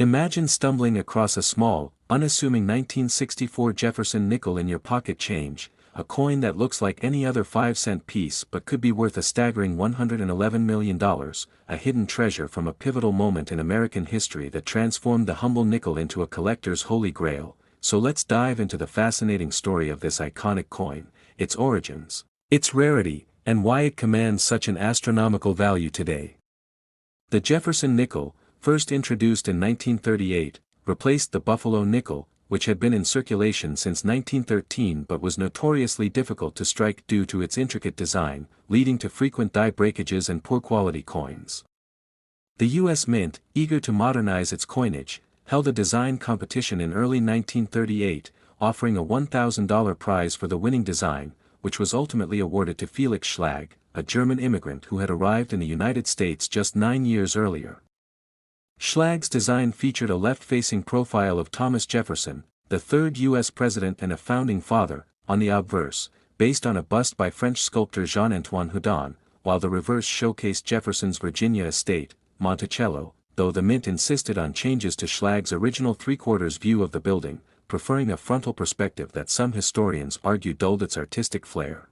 Imagine stumbling across a small, unassuming 1964 Jefferson nickel in your pocket change, a coin that looks like any other 5-cent piece but could be worth a staggering $111 million, a hidden treasure from a pivotal moment in American history that transformed the humble nickel into a collector's holy grail. So let's dive into the fascinating story of this iconic coin, its origins, its rarity, and why it commands such an astronomical value today. The Jefferson nickel, first introduced in 1938, replaced the Buffalo nickel, which had been in circulation since 1913 but was notoriously difficult to strike due to its intricate design, leading to frequent die breakages and poor quality coins. The U.S. Mint, eager to modernize its coinage, held a design competition in early 1938, offering a $1,000 prize for the winning design, which was ultimately awarded to Felix Schlag, a German immigrant who had arrived in the United States just 9 years earlier. Schlag's design featured a left-facing profile of Thomas Jefferson, the third U.S. president and a founding father, on the obverse, based on a bust by French sculptor Jean-Antoine Houdon, while the reverse showcased Jefferson's Virginia estate, Monticello, though the Mint insisted on changes to Schlag's original three-quarters view of the building, preferring a frontal perspective that some historians argue dulled its artistic flair.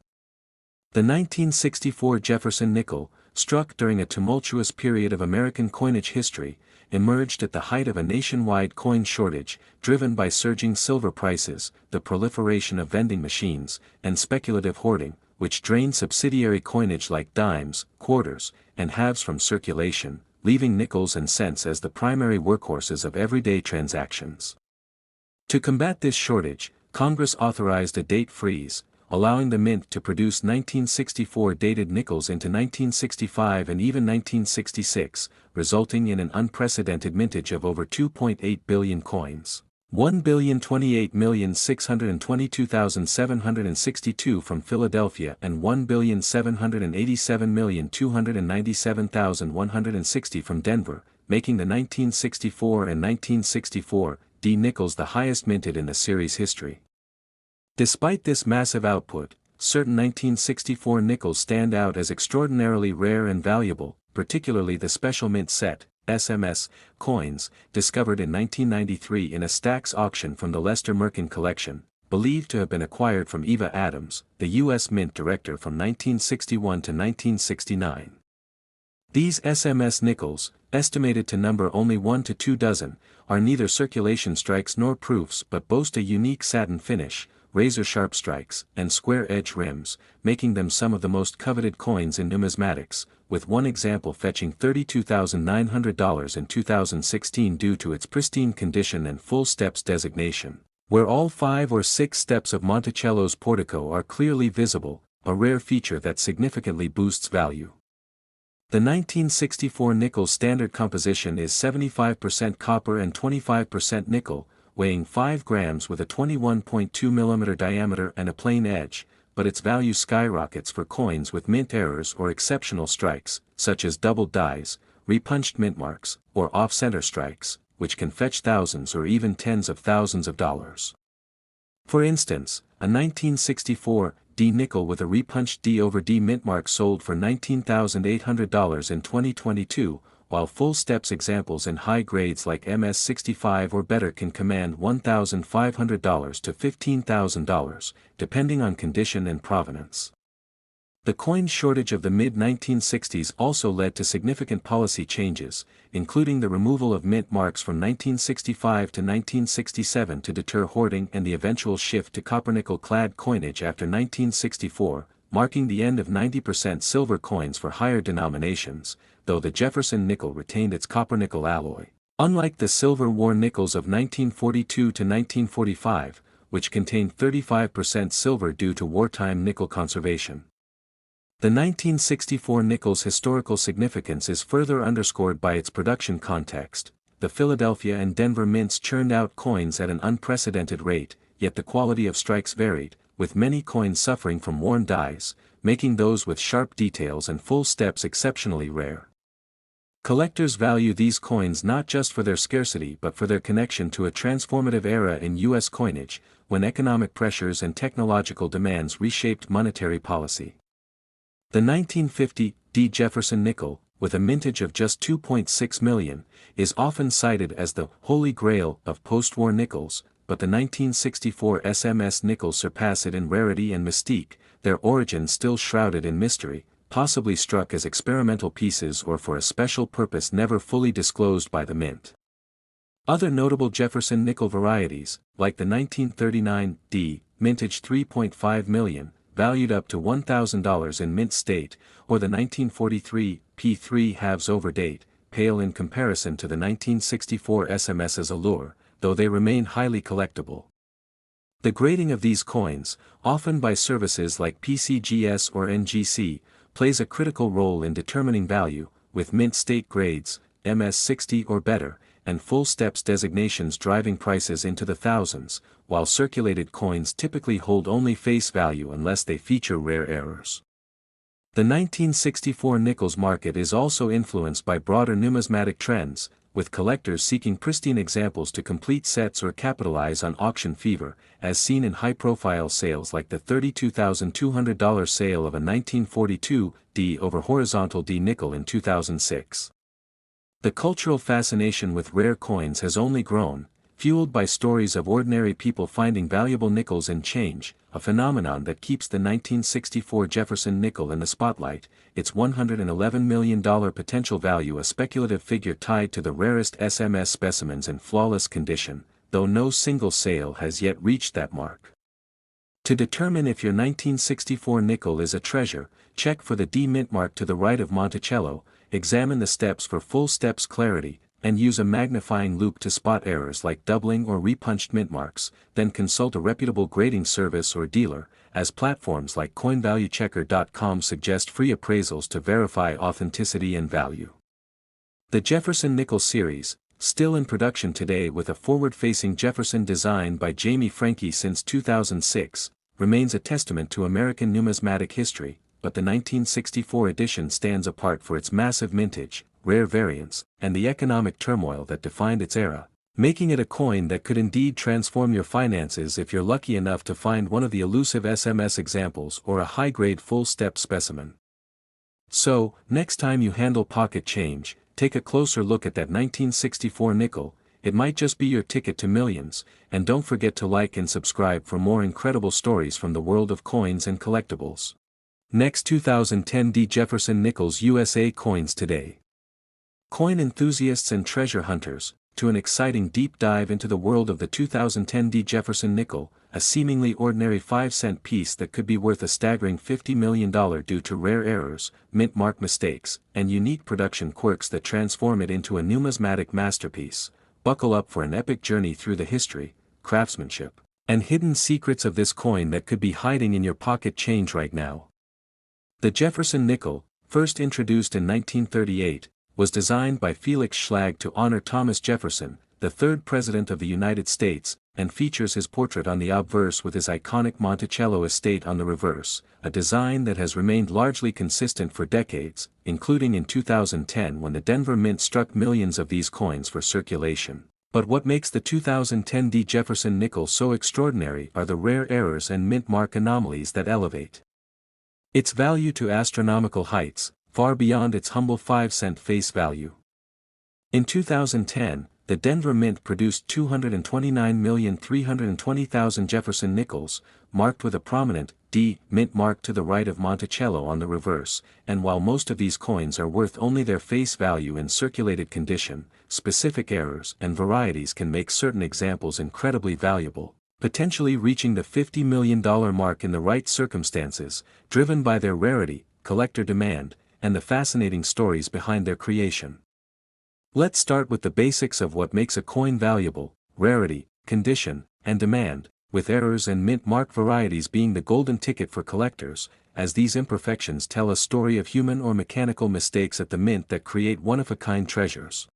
The 1964 Jefferson nickel, struck during a tumultuous period of American coinage history, emerged at the height of a nationwide coin shortage, driven by surging silver prices, the proliferation of vending machines, and speculative hoarding, which drained subsidiary coinage like dimes, quarters, and halves from circulation, leaving nickels and cents as the primary workhorses of everyday transactions. To combat this shortage, Congress authorized a date freeze, allowing the Mint to produce 1964-dated nickels into 1965 and even 1966, resulting in an unprecedented mintage of over 2.8 billion coins. 1,028,622,762 from Philadelphia and 1,787,297,160 from Denver, making the 1964 and 1964-D nickels the highest minted in the series' history. Despite this massive output, certain 1964 nickels stand out as extraordinarily rare and valuable, particularly the Special Mint Set, SMS, coins, discovered in 1993 in a Stax auction from the Lester Merkin collection, believed to have been acquired from Eva Adams, the U.S. Mint director from 1961 to 1969. These SMS nickels, estimated to number only 1 to 2 dozen, are neither circulation strikes nor proofs but boast a unique satin finish, razor-sharp strikes, and square-edge rims, making them some of the most coveted coins in numismatics, with one example fetching $32,900 in 2016 due to its pristine condition and full steps designation, where all 5 or 6 steps of Monticello's portico are clearly visible, a rare feature that significantly boosts value. The 1964 nickel's standard composition is 75% copper and 25% nickel, weighing 5 grams with a 21.2 mm diameter and a plain edge, but its value skyrockets for coins with mint errors or exceptional strikes, such as doubled dies, repunched mint marks, or off-center strikes, which can fetch thousands or even tens of thousands of dollars. For instance, a 1964 D nickel with a repunched D over D mint mark sold for $19,800 in 2022, while full steps examples in high grades like MS65 or better can command $1,500 to $15,000, depending on condition and provenance. The coin shortage of the mid-1960s also led to significant policy changes, including the removal of mint marks from 1965 to 1967 to deter hoarding and the eventual shift to copper-nickel-clad coinage after 1964, marking the end of 90% silver coins for higher denominations, though the Jefferson nickel retained its copper-nickel alloy. Unlike the Silver War nickels of 1942 to 1945, which contained 35% silver due to wartime nickel conservation. The 1964 nickel's historical significance is further underscored by its production context. The Philadelphia and Denver mints churned out coins at an unprecedented rate, yet the quality of strikes varied, with many coins suffering from worn dies, making those with sharp details and full steps exceptionally rare. Collectors value these coins not just for their scarcity but for their connection to a transformative era in U.S. coinage, when economic pressures and technological demands reshaped monetary policy. The 1950 D. Jefferson nickel, with a mintage of just 2.6 million, is often cited as the holy grail of post-war nickels, but the 1964 SMS nickels surpass it in rarity and mystique, their origins still shrouded in mystery, possibly struck as experimental pieces or for a special purpose never fully disclosed by the mint. Other notable Jefferson nickel varieties, like the 1939 D, mintage 3.5 million, valued up to $1,000 in mint state, or the 1943 P3 halves over date, pale in comparison to the 1964 SMS's allure, though they remain highly collectible. The grading of these coins, often by services like PCGS or NGC, plays a critical role in determining value, with mint state grades, MS60 or better, and full steps designations driving prices into the thousands, while circulated coins typically hold only face value unless they feature rare errors. The 1964 nickels market is also influenced by broader numismatic trends, with collectors seeking pristine examples to complete sets or capitalize on auction fever, as seen in high-profile sales like the $32,200 sale of a 1942 D over horizontal D nickel in 2006. The cultural fascination with rare coins has only grown, fueled by stories of ordinary people finding valuable nickels in change, a phenomenon that keeps the 1964 Jefferson nickel in the spotlight, its $111 million potential value a speculative figure tied to the rarest SMS specimens in flawless condition, though no single sale has yet reached that mark. To determine if your 1964 nickel is a treasure, check for the D mint mark to the right of Monticello, examine the steps for full steps clarity, and use a magnifying loupe to spot errors like doubling or repunched mint marks, then consult a reputable grading service or dealer, as platforms like coinvaluechecker.com suggest free appraisals to verify authenticity and value. The Jefferson nickel series, still in production today with a forward-facing Jefferson design by Jamie Franke since 2006, remains a testament to American numismatic history, but the 1964 edition stands apart for its massive mintage, rare variants, and the economic turmoil that defined its era, making it a coin that could indeed transform your finances if you're lucky enough to find one of the elusive SMS examples or a high-grade full-step specimen. So, next time you handle pocket change, take a closer look at that 1964 nickel. It might just be your ticket to millions, and don't forget to like and subscribe for more incredible stories from the world of coins and collectibles. Next, 2010 D Jefferson Nickels USA coins today. Coin enthusiasts and treasure hunters, to an exciting deep dive into the world of the 2010 D Jefferson nickel, a seemingly ordinary 5-cent piece that could be worth a staggering $50 million due to rare errors, mint mark mistakes, and unique production quirks that transform it into a numismatic masterpiece. Buckle up for an epic journey through the history, craftsmanship, and hidden secrets of this coin that could be hiding in your pocket change right now. The Jefferson nickel, first introduced in 1938, was designed by Felix Schlag to honor Thomas Jefferson, the third President of the United States, and features his portrait on the obverse with his iconic Monticello estate on the reverse, a design that has remained largely consistent for decades, including in 2010 when the Denver Mint struck millions of these coins for circulation. But what makes the 2010 D Jefferson nickel so extraordinary are the rare errors and mint mark anomalies that elevate its value to astronomical heights, far beyond its humble 5-cent face value. In 2010, the Denver Mint produced 229,320,000 Jefferson nickels, marked with a prominent D mint mark to the right of Monticello on the reverse, and while most of these coins are worth only their face value in circulated condition, specific errors and varieties can make certain examples incredibly valuable, potentially reaching the $50 million mark in the right circumstances, driven by their rarity, collector demand, and the fascinating stories behind their creation. Let's start with the basics of what makes a coin valuable: rarity, condition, and demand, with errors and mint mark varieties being the golden ticket for collectors, as these imperfections tell a story of human or mechanical mistakes at the mint that create one-of-a-kind treasures.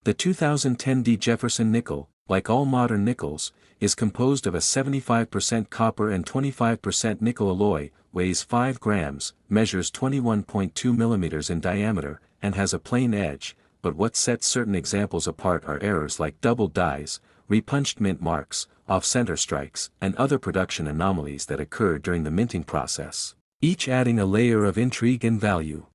The 2010 D Jefferson nickel, like all modern nickels, is composed of a 75% copper and 25% nickel alloy, weighs 5 grams, measures 21.2 millimeters in diameter, and has a plain edge, but what sets certain examples apart are errors like doubled dies, repunched mint marks, off-center strikes, and other production anomalies that occur during the minting process, each adding a layer of intrigue and value.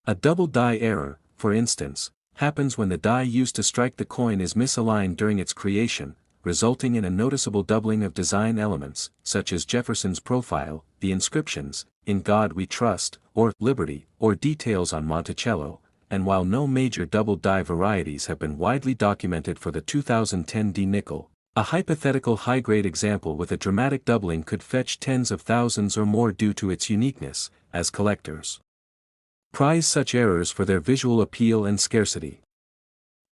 A double die error, for instance, happens when the die used to strike the coin is misaligned during its creation, resulting in a noticeable doubling of design elements, such as Jefferson's profile, the inscriptions, "In God We Trust," or "Liberty," or details on Monticello, and while no major double die varieties have been widely documented for the 2010 D nickel, a hypothetical high-grade example with a dramatic doubling could fetch tens of thousands or more due to its uniqueness, as collectors prize such errors for their visual appeal and scarcity.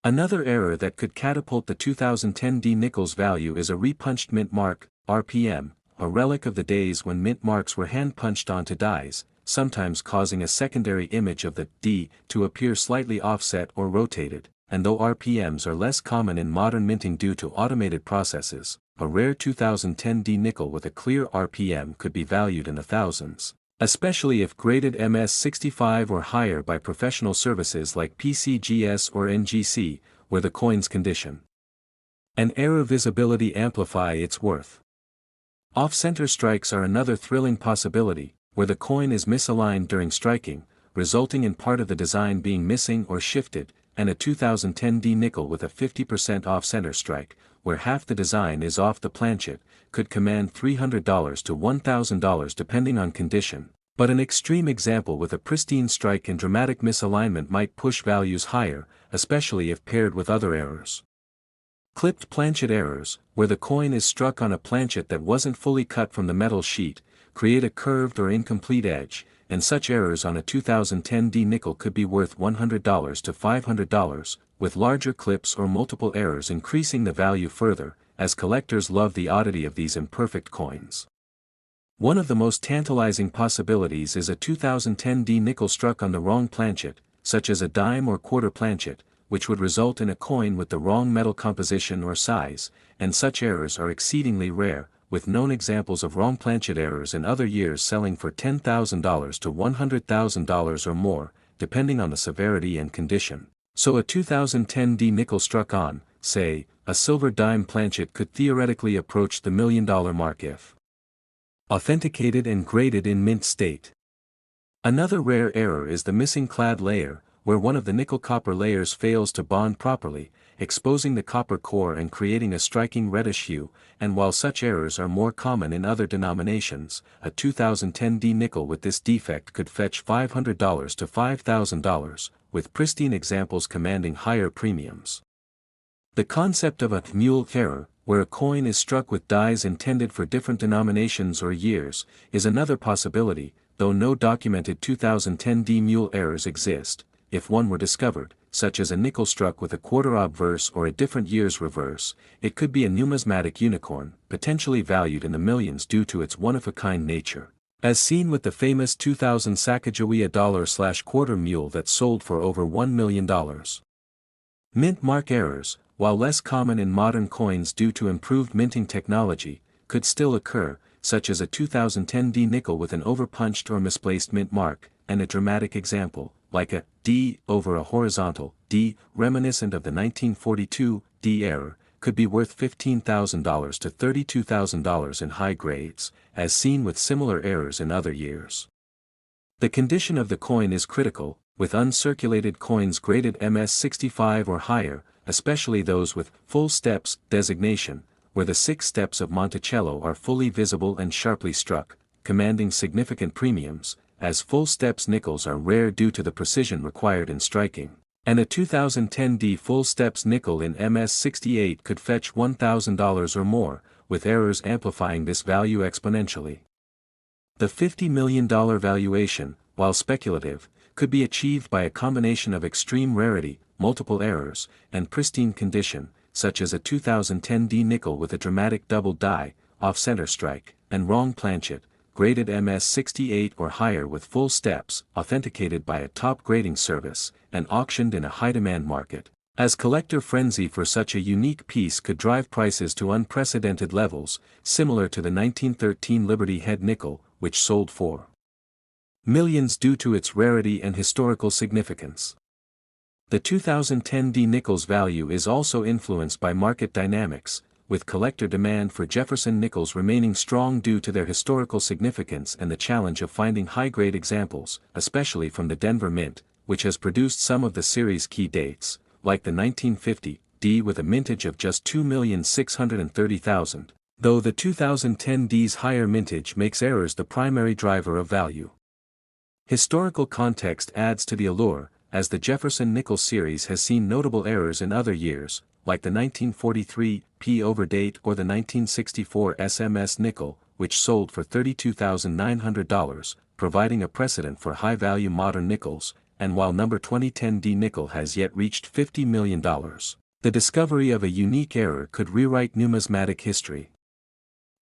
Another error that could catapult the 2010 D nickel's value is a repunched mint mark, RPM, a relic of the days when mint marks were hand-punched onto dies, sometimes causing a secondary image of the D to appear slightly offset or rotated, and though RPMs are less common in modern minting due to automated processes, a rare 2010 D nickel with a clear RPM could be valued in the thousands, especially if graded MS65 or higher by professional services like PCGS or NGC, where the coin's condition and error visibility amplify its worth. Off-center strikes are another thrilling possibility, where the coin is misaligned during striking, resulting in part of the design being missing or shifted, and a 2010 D nickel with a 50% off-center strike, where half the design is off the planchet, could command $300 to $1,000 depending on condition, but an extreme example with a pristine strike and dramatic misalignment might push values higher, especially if paired with other errors. Clipped planchet errors, where the coin is struck on a planchet that wasn't fully cut from the metal sheet, create a curved or incomplete edge, and such errors on a 2010 D nickel could be worth $100 to $500, with larger clips or multiple errors increasing the value further, as collectors love the oddity of these imperfect coins. One of the most tantalizing possibilities is a 2010 D nickel struck on the wrong planchet, such as a dime or quarter planchet, which would result in a coin with the wrong metal composition or size, and such errors are exceedingly rare, with known examples of wrong planchet errors in other years selling for $10,000 to $100,000 or more, depending on the severity and condition. So a 2010 D nickel struck on, say, a silver dime planchet could theoretically approach the $1 million mark if authenticated and graded in mint state. Another rare error is the missing clad layer, where one of the nickel-copper layers fails to bond properly, exposing the copper core and creating a striking reddish hue, and while such errors are more common in other denominations, a 2010 D nickel with this defect could fetch $500 to $5,000, with pristine examples commanding higher premiums. The concept of a mule error, where a coin is struck with dies intended for different denominations or years, is another possibility, though no documented 2010 D mule errors exist. If one were discovered, such as a nickel struck with a quarter obverse or a different year's reverse, it could be a numismatic unicorn, potentially valued in the millions due to its one-of-a-kind nature, as seen with the famous 2000 Sacagawea $/quarter mule that sold for over $1 million. Mint mark errors, while less common in modern coins due to improved minting technology, could still occur, such as a 2010 D nickel with an overpunched or misplaced mint mark, and a dramatic example, like a D over a horizontal D, reminiscent of the 1942 D error, could be worth $15,000 to $32,000 in high grades, as seen with similar errors in other years. The condition of the coin is critical, with uncirculated coins graded MS65 or higher, especially those with full steps designation, where the 6 steps of Monticello are fully visible and sharply struck, commanding significant premiums, as full steps nickels are rare due to the precision required in striking, and a 2010 D full steps nickel in MS68 could fetch $1,000 or more, with errors amplifying this value exponentially. The $50 million valuation, while speculative, could be achieved by a combination of extreme rarity, multiple errors, and pristine condition, such as a 2010 D nickel with a dramatic double die, off-center strike, and wrong planchet, graded MS68 or higher with full steps, authenticated by a top grading service, and auctioned in a high-demand market, as collector frenzy for such a unique piece could drive prices to unprecedented levels, similar to the 1913 Liberty Head nickel, which sold for millions due to its rarity and historical significance. The 2010 D nickel's value is also influenced by market dynamics, with collector demand for Jefferson nickels remaining strong due to their historical significance and the challenge of finding high-grade examples, especially from the Denver Mint, which has produced some of the series' key dates, like the 1950 D with a mintage of just 2,630,000, though the 2010 D's higher mintage makes errors the primary driver of value. Historical context adds to the allure, as the Jefferson nickel series has seen notable errors in other years, like the 1943 P overdate or the 1964 SMS nickel, which sold for $32,900, providing a precedent for high-value modern nickels, and while number 2010 D nickel has yet reached $50 million, the discovery of a unique error could rewrite numismatic history.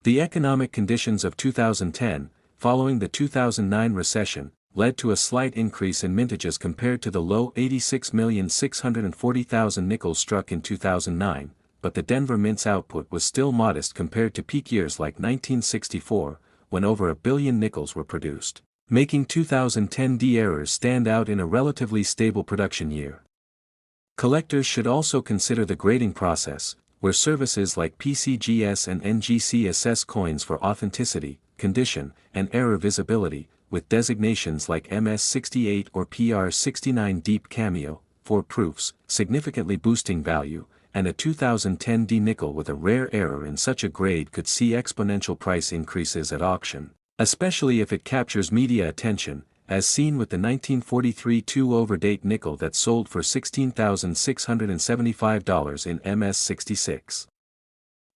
The economic conditions of 2010, following the 2009 recession, led to a slight increase in mintages compared to the low 86,640,000 nickels struck in 2009, but the Denver Mint's output was still modest compared to peak years like 1964, when over 1 billion nickels were produced, making 2010 D errors stand out in a relatively stable production year. Collectors should also consider the grading process, where services like PCGS and NGC assess coins for authenticity, condition, and error visibility, with designations like MS68 or PR69 Deep Cameo, for proofs, significantly boosting value, and a 2010 D nickel with a rare error in such a grade could see exponential price increases at auction, especially if it captures media attention, as seen with the 1943 2 overdate nickel that sold for $16,675 in MS66.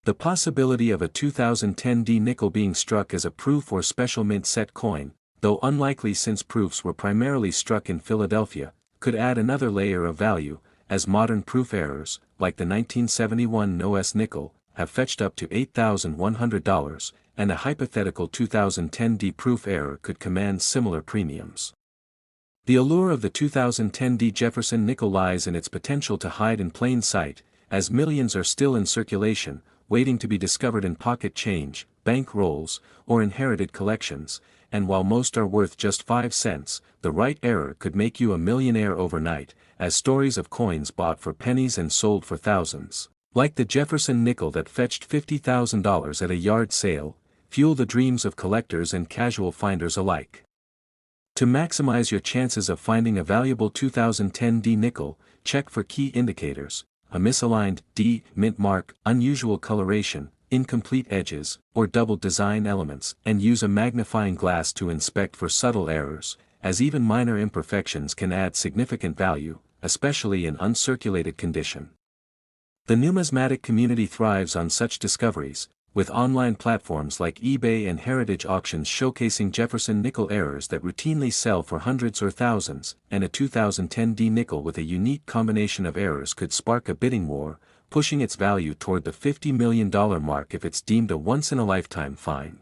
The possibility of a 2010 D nickel being struck as a proof or special mint set coin, though unlikely since proofs were primarily struck in Philadelphia, could add another layer of value, as modern proof errors, like the 1971 NOS nickel, have fetched up to $8,100, and a hypothetical 2010 D proof error could command similar premiums. The allure of the 2010 D Jefferson nickel lies in its potential to hide in plain sight, as millions are still in circulation, waiting to be discovered in pocket change, bank rolls, or inherited collections, and while most are worth just 5 cents, the right error could make you a millionaire overnight, as stories of coins bought for pennies and sold for thousands, like the Jefferson nickel that fetched $50,000 at a yard sale, fuel the dreams of collectors and casual finders alike. To maximize your chances of finding a valuable 2010 D nickel, check for key indicators: a misaligned D mint mark, unusual coloration, incomplete edges, or double design elements, and use a magnifying glass to inspect for subtle errors, as even minor imperfections can add significant value, especially in uncirculated condition. The numismatic community thrives on such discoveries, with online platforms like eBay and heritage auctions showcasing Jefferson nickel errors that routinely sell for hundreds or thousands, and a 2010 D nickel with a unique combination of errors could spark a bidding war, pushing its value toward the $50 million mark if it's deemed a once-in-a-lifetime find.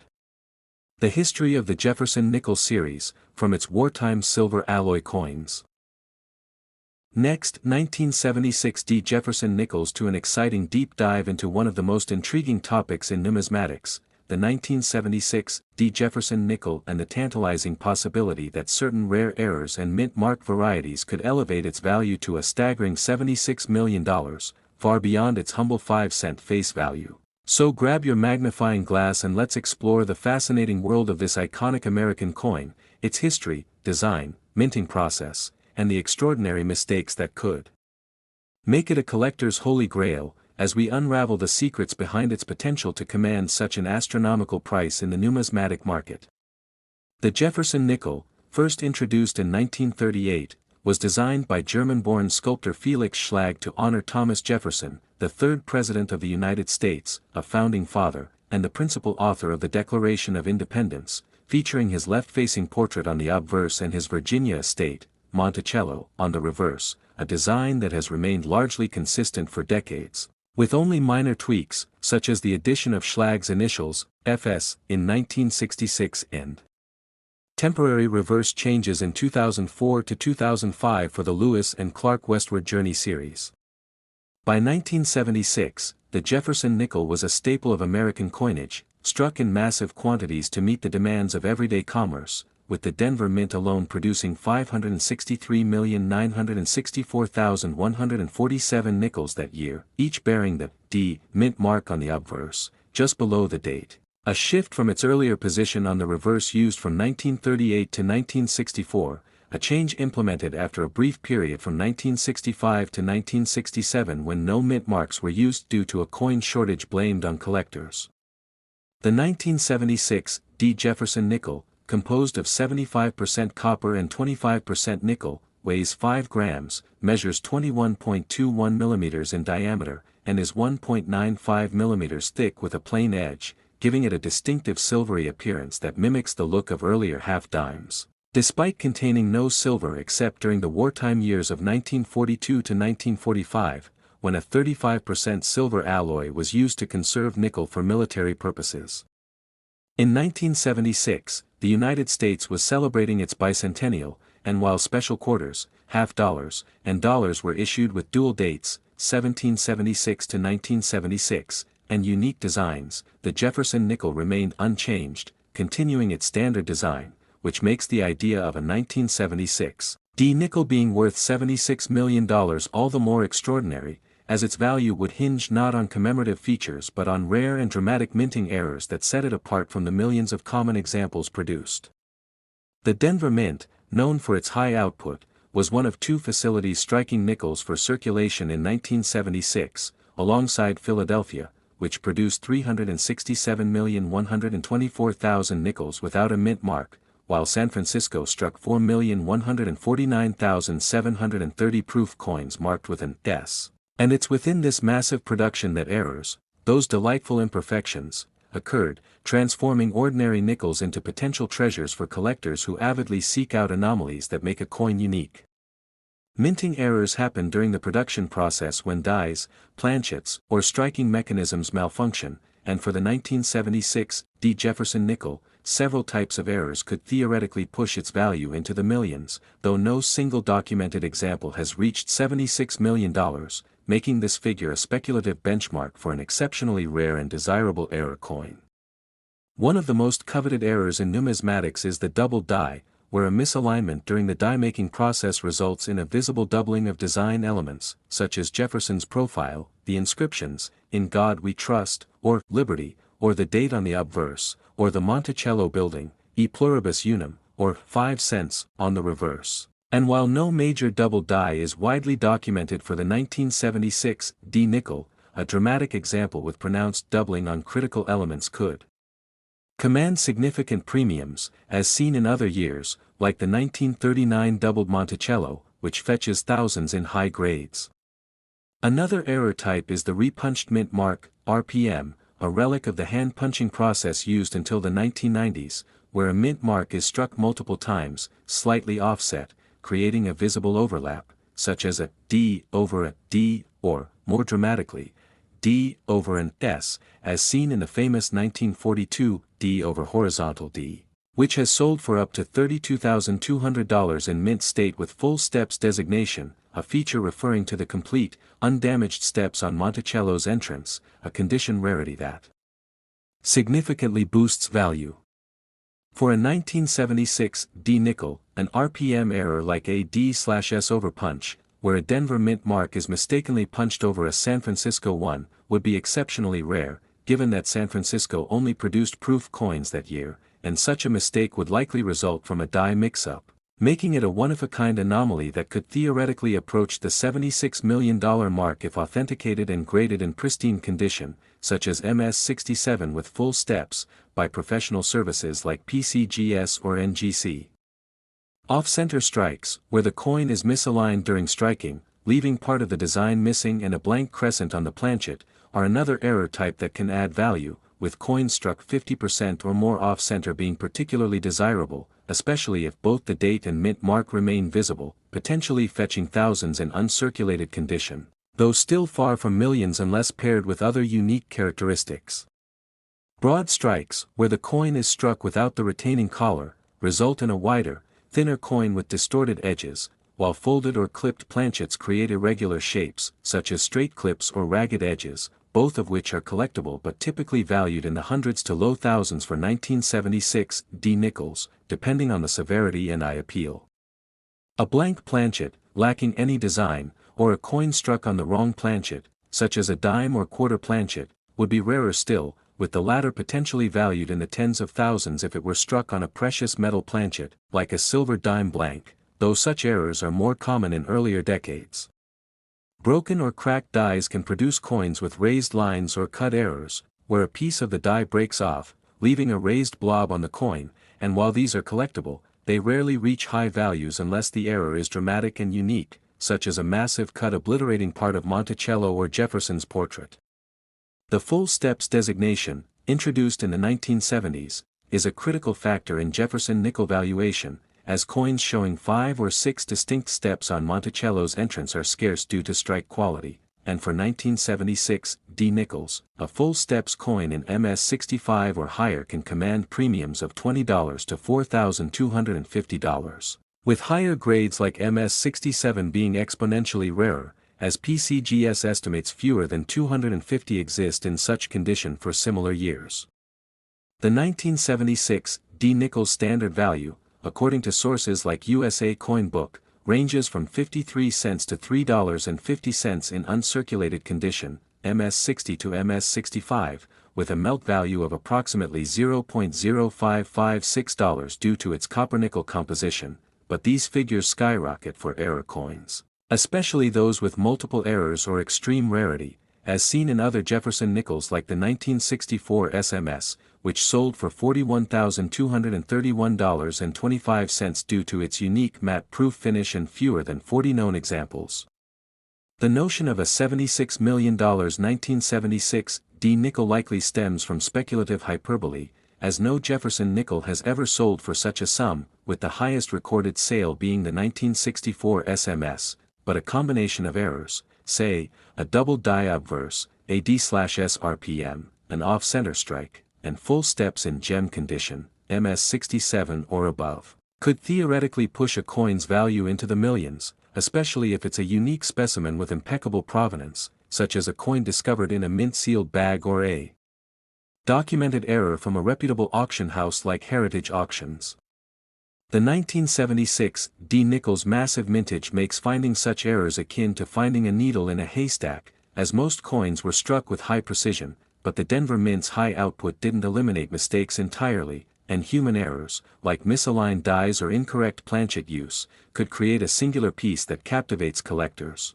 The history of the Jefferson nickel series, from its wartime silver alloy coins. Next, 1976 D Jefferson nickels, to an exciting deep dive into one of the most intriguing topics in numismatics, the 1976 D Jefferson nickel and the tantalizing possibility that certain rare errors and mint mark varieties could elevate its value to a staggering $76 million, far beyond its humble 5-cent face value. So grab your magnifying glass and let's explore the fascinating world of this iconic American coin, its history, design, minting process, and the extraordinary mistakes that could make it a collector's holy grail, as we unravel the secrets behind its potential to command such an astronomical price in the numismatic market. The Jefferson nickel, first introduced in 1938, was designed by German-born sculptor Felix Schlag to honor Thomas Jefferson, the third President of the United States, a founding father, and the principal author of the Declaration of Independence, featuring his left-facing portrait on the obverse and his Virginia estate, Monticello, on the reverse, a design that has remained largely consistent for decades, with only minor tweaks, such as the addition of Schlag's initials, FS, in 1966 and temporary reverse changes in 2004 to 2005 for the Lewis and Clark Westward Journey series. By 1976, the Jefferson nickel was a staple of American coinage, struck in massive quantities to meet the demands of everyday commerce, with the Denver Mint alone producing 563,964,147 nickels that year, each bearing the D mint mark on the obverse, just below the date, a shift from its earlier position on the reverse used from 1938 to 1964, a change implemented after a brief period from 1965 to 1967 when no mint marks were used due to a coin shortage blamed on collectors. The 1976 D. Jefferson nickel, composed of 75% copper and 25% nickel, weighs 5 grams, measures 21.21 millimeters in diameter, and is 1.95 millimeters thick with a plain edge, giving it a distinctive silvery appearance that mimics the look of earlier half-dimes. Despite containing no silver except during the wartime years of 1942 to 1945, when a 35% silver alloy was used to conserve nickel for military purposes. In 1976, the United States was celebrating its bicentennial, and while special quarters, half dollars, and dollars were issued with dual dates, 1776 to 1976, and unique designs, the Jefferson nickel remained unchanged, continuing its standard design, which makes the idea of a 1976 D nickel being worth $76 million all the more extraordinary, as its value would hinge not on commemorative features but on rare and dramatic minting errors that set it apart from the millions of common examples produced. The Denver Mint, known for its high output, was one of two facilities striking nickels for circulation in 1976, alongside Philadelphia, which produced 367,124,000 nickels without a mint mark, while San Francisco struck 4,149,730 proof coins marked with an S. And it's within this massive production that errors, those delightful imperfections, occurred, transforming ordinary nickels into potential treasures for collectors who avidly seek out anomalies that make a coin unique. Minting errors happen during the production process when dies, planchets, or striking mechanisms malfunction, and for the 1976 D. Jefferson nickel, several types of errors could theoretically push its value into the millions, though no single documented example has reached $76 million, making this figure a speculative benchmark for an exceptionally rare and desirable error coin. One of the most coveted errors in numismatics is the double die, where a misalignment during the die-making process results in a visible doubling of design elements, such as Jefferson's profile, the inscriptions, "In God We Trust," or "Liberty," or the date on the obverse, or the Monticello building, "E Pluribus Unum," or 5 cents, on the reverse. And while no major double die is widely documented for the 1976 D nickel, a dramatic example with pronounced doubling on critical elements could command significant premiums, as seen in other years, like the 1939 doubled Monticello, which fetches thousands in high grades. Another error type is the repunched mint mark, RPM, a relic of the hand-punching process used until the 1990s, where a mint mark is struck multiple times, slightly offset, creating a visible overlap, such as a D over a D, or, more dramatically, D over an S, as seen in the famous 1942 D over horizontal D, which has sold for up to $32,200 in mint state with full steps designation, a feature referring to the complete, undamaged steps on Monticello's entrance, a condition rarity that significantly boosts value. For a 1976 D nickel, an RPM error like a D/S over punch, where a Denver mint mark is mistakenly punched over a San Francisco one, would be exceptionally rare, given that San Francisco only produced proof coins that year, and such a mistake would likely result from a die mix-up, making it a one-of-a-kind anomaly that could theoretically approach the $76 million mark if authenticated and graded in pristine condition, such as MS-67 with full steps, by professional services like PCGS or NGC. Off-center strikes, where the coin is misaligned during striking, leaving part of the design missing and a blank crescent on the planchet, are another error type that can add value, with coins struck 50% or more off-center being particularly desirable, especially if both the date and mint mark remain visible, potentially fetching thousands in uncirculated condition, though still far from millions unless paired with other unique characteristics. Broad strikes, where the coin is struck without the retaining collar, result in a wider, thinner coin with distorted edges, while folded or clipped planchets create irregular shapes, such as straight clips or ragged edges, both of which are collectible but typically valued in the hundreds to low thousands for 1976 D nickels, depending on the severity and eye appeal. A blank planchet, lacking any design, or a coin struck on the wrong planchet, such as a dime or quarter planchet, would be rarer still, with the latter potentially valued in the tens of thousands if it were struck on a precious metal planchet, like a silver dime blank, though such errors are more common in earlier decades. Broken or cracked dies can produce coins with raised lines or cut errors, where a piece of the die breaks off, leaving a raised blob on the coin, and while these are collectible, they rarely reach high values unless the error is dramatic and unique, such as a massive cut obliterating part of Monticello or Jefferson's portrait. The full steps designation, introduced in the 1970s, is a critical factor in Jefferson nickel valuation, as coins showing 5 or 6 distinct steps on Monticello's entrance are scarce due to strike quality, and for 1976 D nickels, a full steps coin in MS65 or higher can command premiums of $20 to $4,250, with higher grades like MS67 being exponentially rarer, as PCGS estimates fewer than 250 exist in such condition for similar years. The 1976 D nickels standard value, according to sources like USA Coin Book, ranges from 53 cents to $3.50 in uncirculated condition, MS60 to MS65, with a melt value of approximately $0.0556 due to its copper-nickel composition, but these figures skyrocket for error coins, especially those with multiple errors or extreme rarity, as seen in other Jefferson nickels like the 1964 SMS, which sold for $41,231.25 due to its unique matte-proof finish and fewer than 40 known examples. The notion of a $76 million 1976 D nickel likely stems from speculative hyperbole, as no Jefferson nickel has ever sold for such a sum, with the highest recorded sale being the 1964 SMS, but a combination of errors, say, a double die obverse, a D/S RPM, an off-center strike, and full steps in gem condition, MS67 or above, could theoretically push a coin's value into the millions, especially if it's a unique specimen with impeccable provenance, such as a coin discovered in a mint-sealed bag or a documented error from a reputable auction house like Heritage Auctions. The 1976 D nickels massive mintage makes finding such errors akin to finding a needle in a haystack, as most coins were struck with high precision, but the Denver Mint's high output didn't eliminate mistakes entirely, and human errors, like misaligned dies or incorrect planchet use, could create a singular piece that captivates collectors.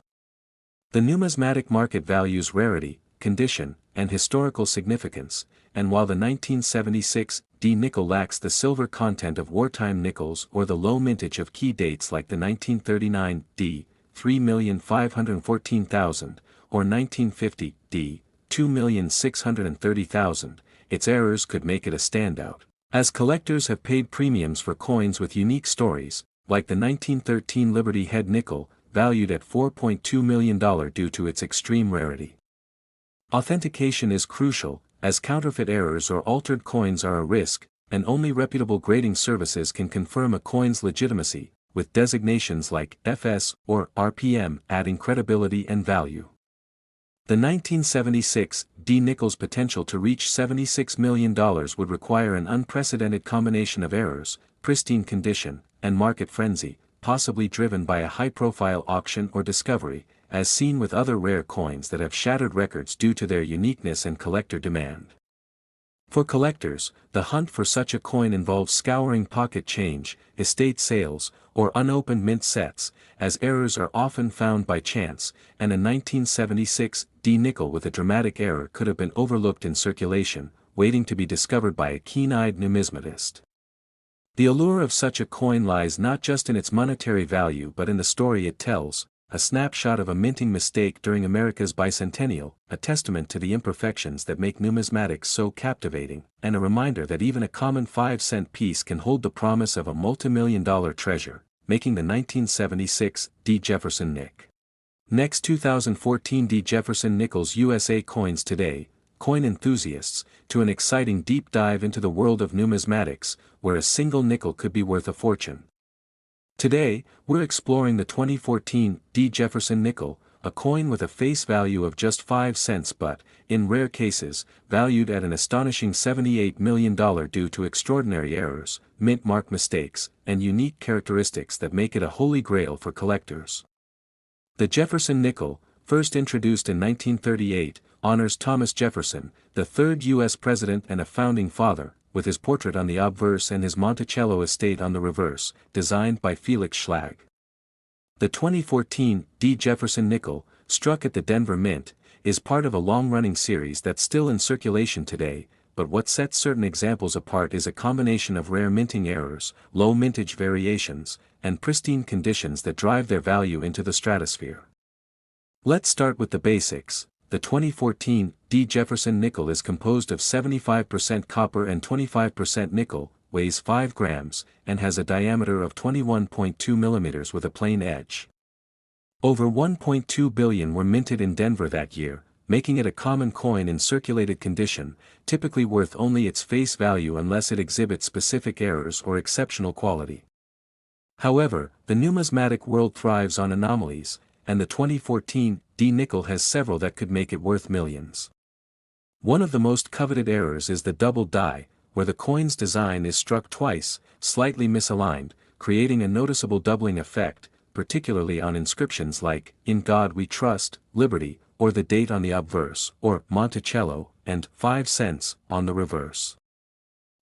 The numismatic market values rarity, condition, and historical significance, and while the 1976 D nickel lacks the silver content of wartime nickels or the low mintage of key dates like the 1939 D, 3,514,000, or 1950 D, 2,630,000, its errors could make it a standout, as collectors have paid premiums for coins with unique stories, like the 1913 Liberty Head nickel, valued at $4.2 million due to its extreme rarity. Authentication is crucial, as counterfeit errors or altered coins are a risk, and only reputable grading services can confirm a coin's legitimacy, with designations like FS or RPM adding credibility and value. The 1976 D nickel's potential to reach $76 million would require an unprecedented combination of errors, pristine condition, and market frenzy, possibly driven by a high-profile auction or discovery, as seen with other rare coins that have shattered records due to their uniqueness and collector demand. For collectors, the hunt for such a coin involves scouring pocket change, estate sales, or unopened mint sets, as errors are often found by chance, and a 1976 D nickel with a dramatic error could have been overlooked in circulation, waiting to be discovered by a keen-eyed numismatist. The allure of such a coin lies not just in its monetary value but in the story it tells, a snapshot of a minting mistake during America's bicentennial, a testament to the imperfections that make numismatics so captivating, and a reminder that even a common 5-cent piece can hold the promise of a multi-million-dollar treasure, making the 1976 D Jefferson Nick. Next 2014 D Jefferson Nickels USA Coins Today, coin enthusiasts, to an exciting deep dive into the world of numismatics, where a single nickel could be worth a fortune. Today, we're exploring the 2014 D Jefferson nickel, a coin with a face value of just 5 cents but, in rare cases, valued at an astonishing $78 million due to extraordinary errors, mint mark mistakes, and unique characteristics that make it a holy grail for collectors. The Jefferson nickel, first introduced in 1938, honors Thomas Jefferson, the third U.S. president and a founding father, with his portrait on the obverse and his Monticello estate on the reverse, designed by Felix Schlag. The 2014 D. Jefferson nickel, struck at the Denver Mint, is part of a long-running series that's still in circulation today, but what sets certain examples apart is a combination of rare minting errors, low mintage variations, and pristine conditions that drive their value into the stratosphere. Let's start with the basics. The 2014 D. Jefferson nickel is composed of 75% copper and 25% nickel, weighs 5 grams, and has a diameter of 21.2 mm with a plain edge. Over 1.2 billion were minted in Denver that year, making it a common coin in circulated condition, typically worth only its face value unless it exhibits specific errors or exceptional quality. However, the numismatic world thrives on anomalies, and the 2014 D nickel has several that could make it worth millions. One of the most coveted errors is the double die, where the coin's design is struck twice, slightly misaligned, creating a noticeable doubling effect, particularly on inscriptions like, "In God We Trust," "Liberty," or the date on the obverse, or Monticello, and 5 cents on the reverse.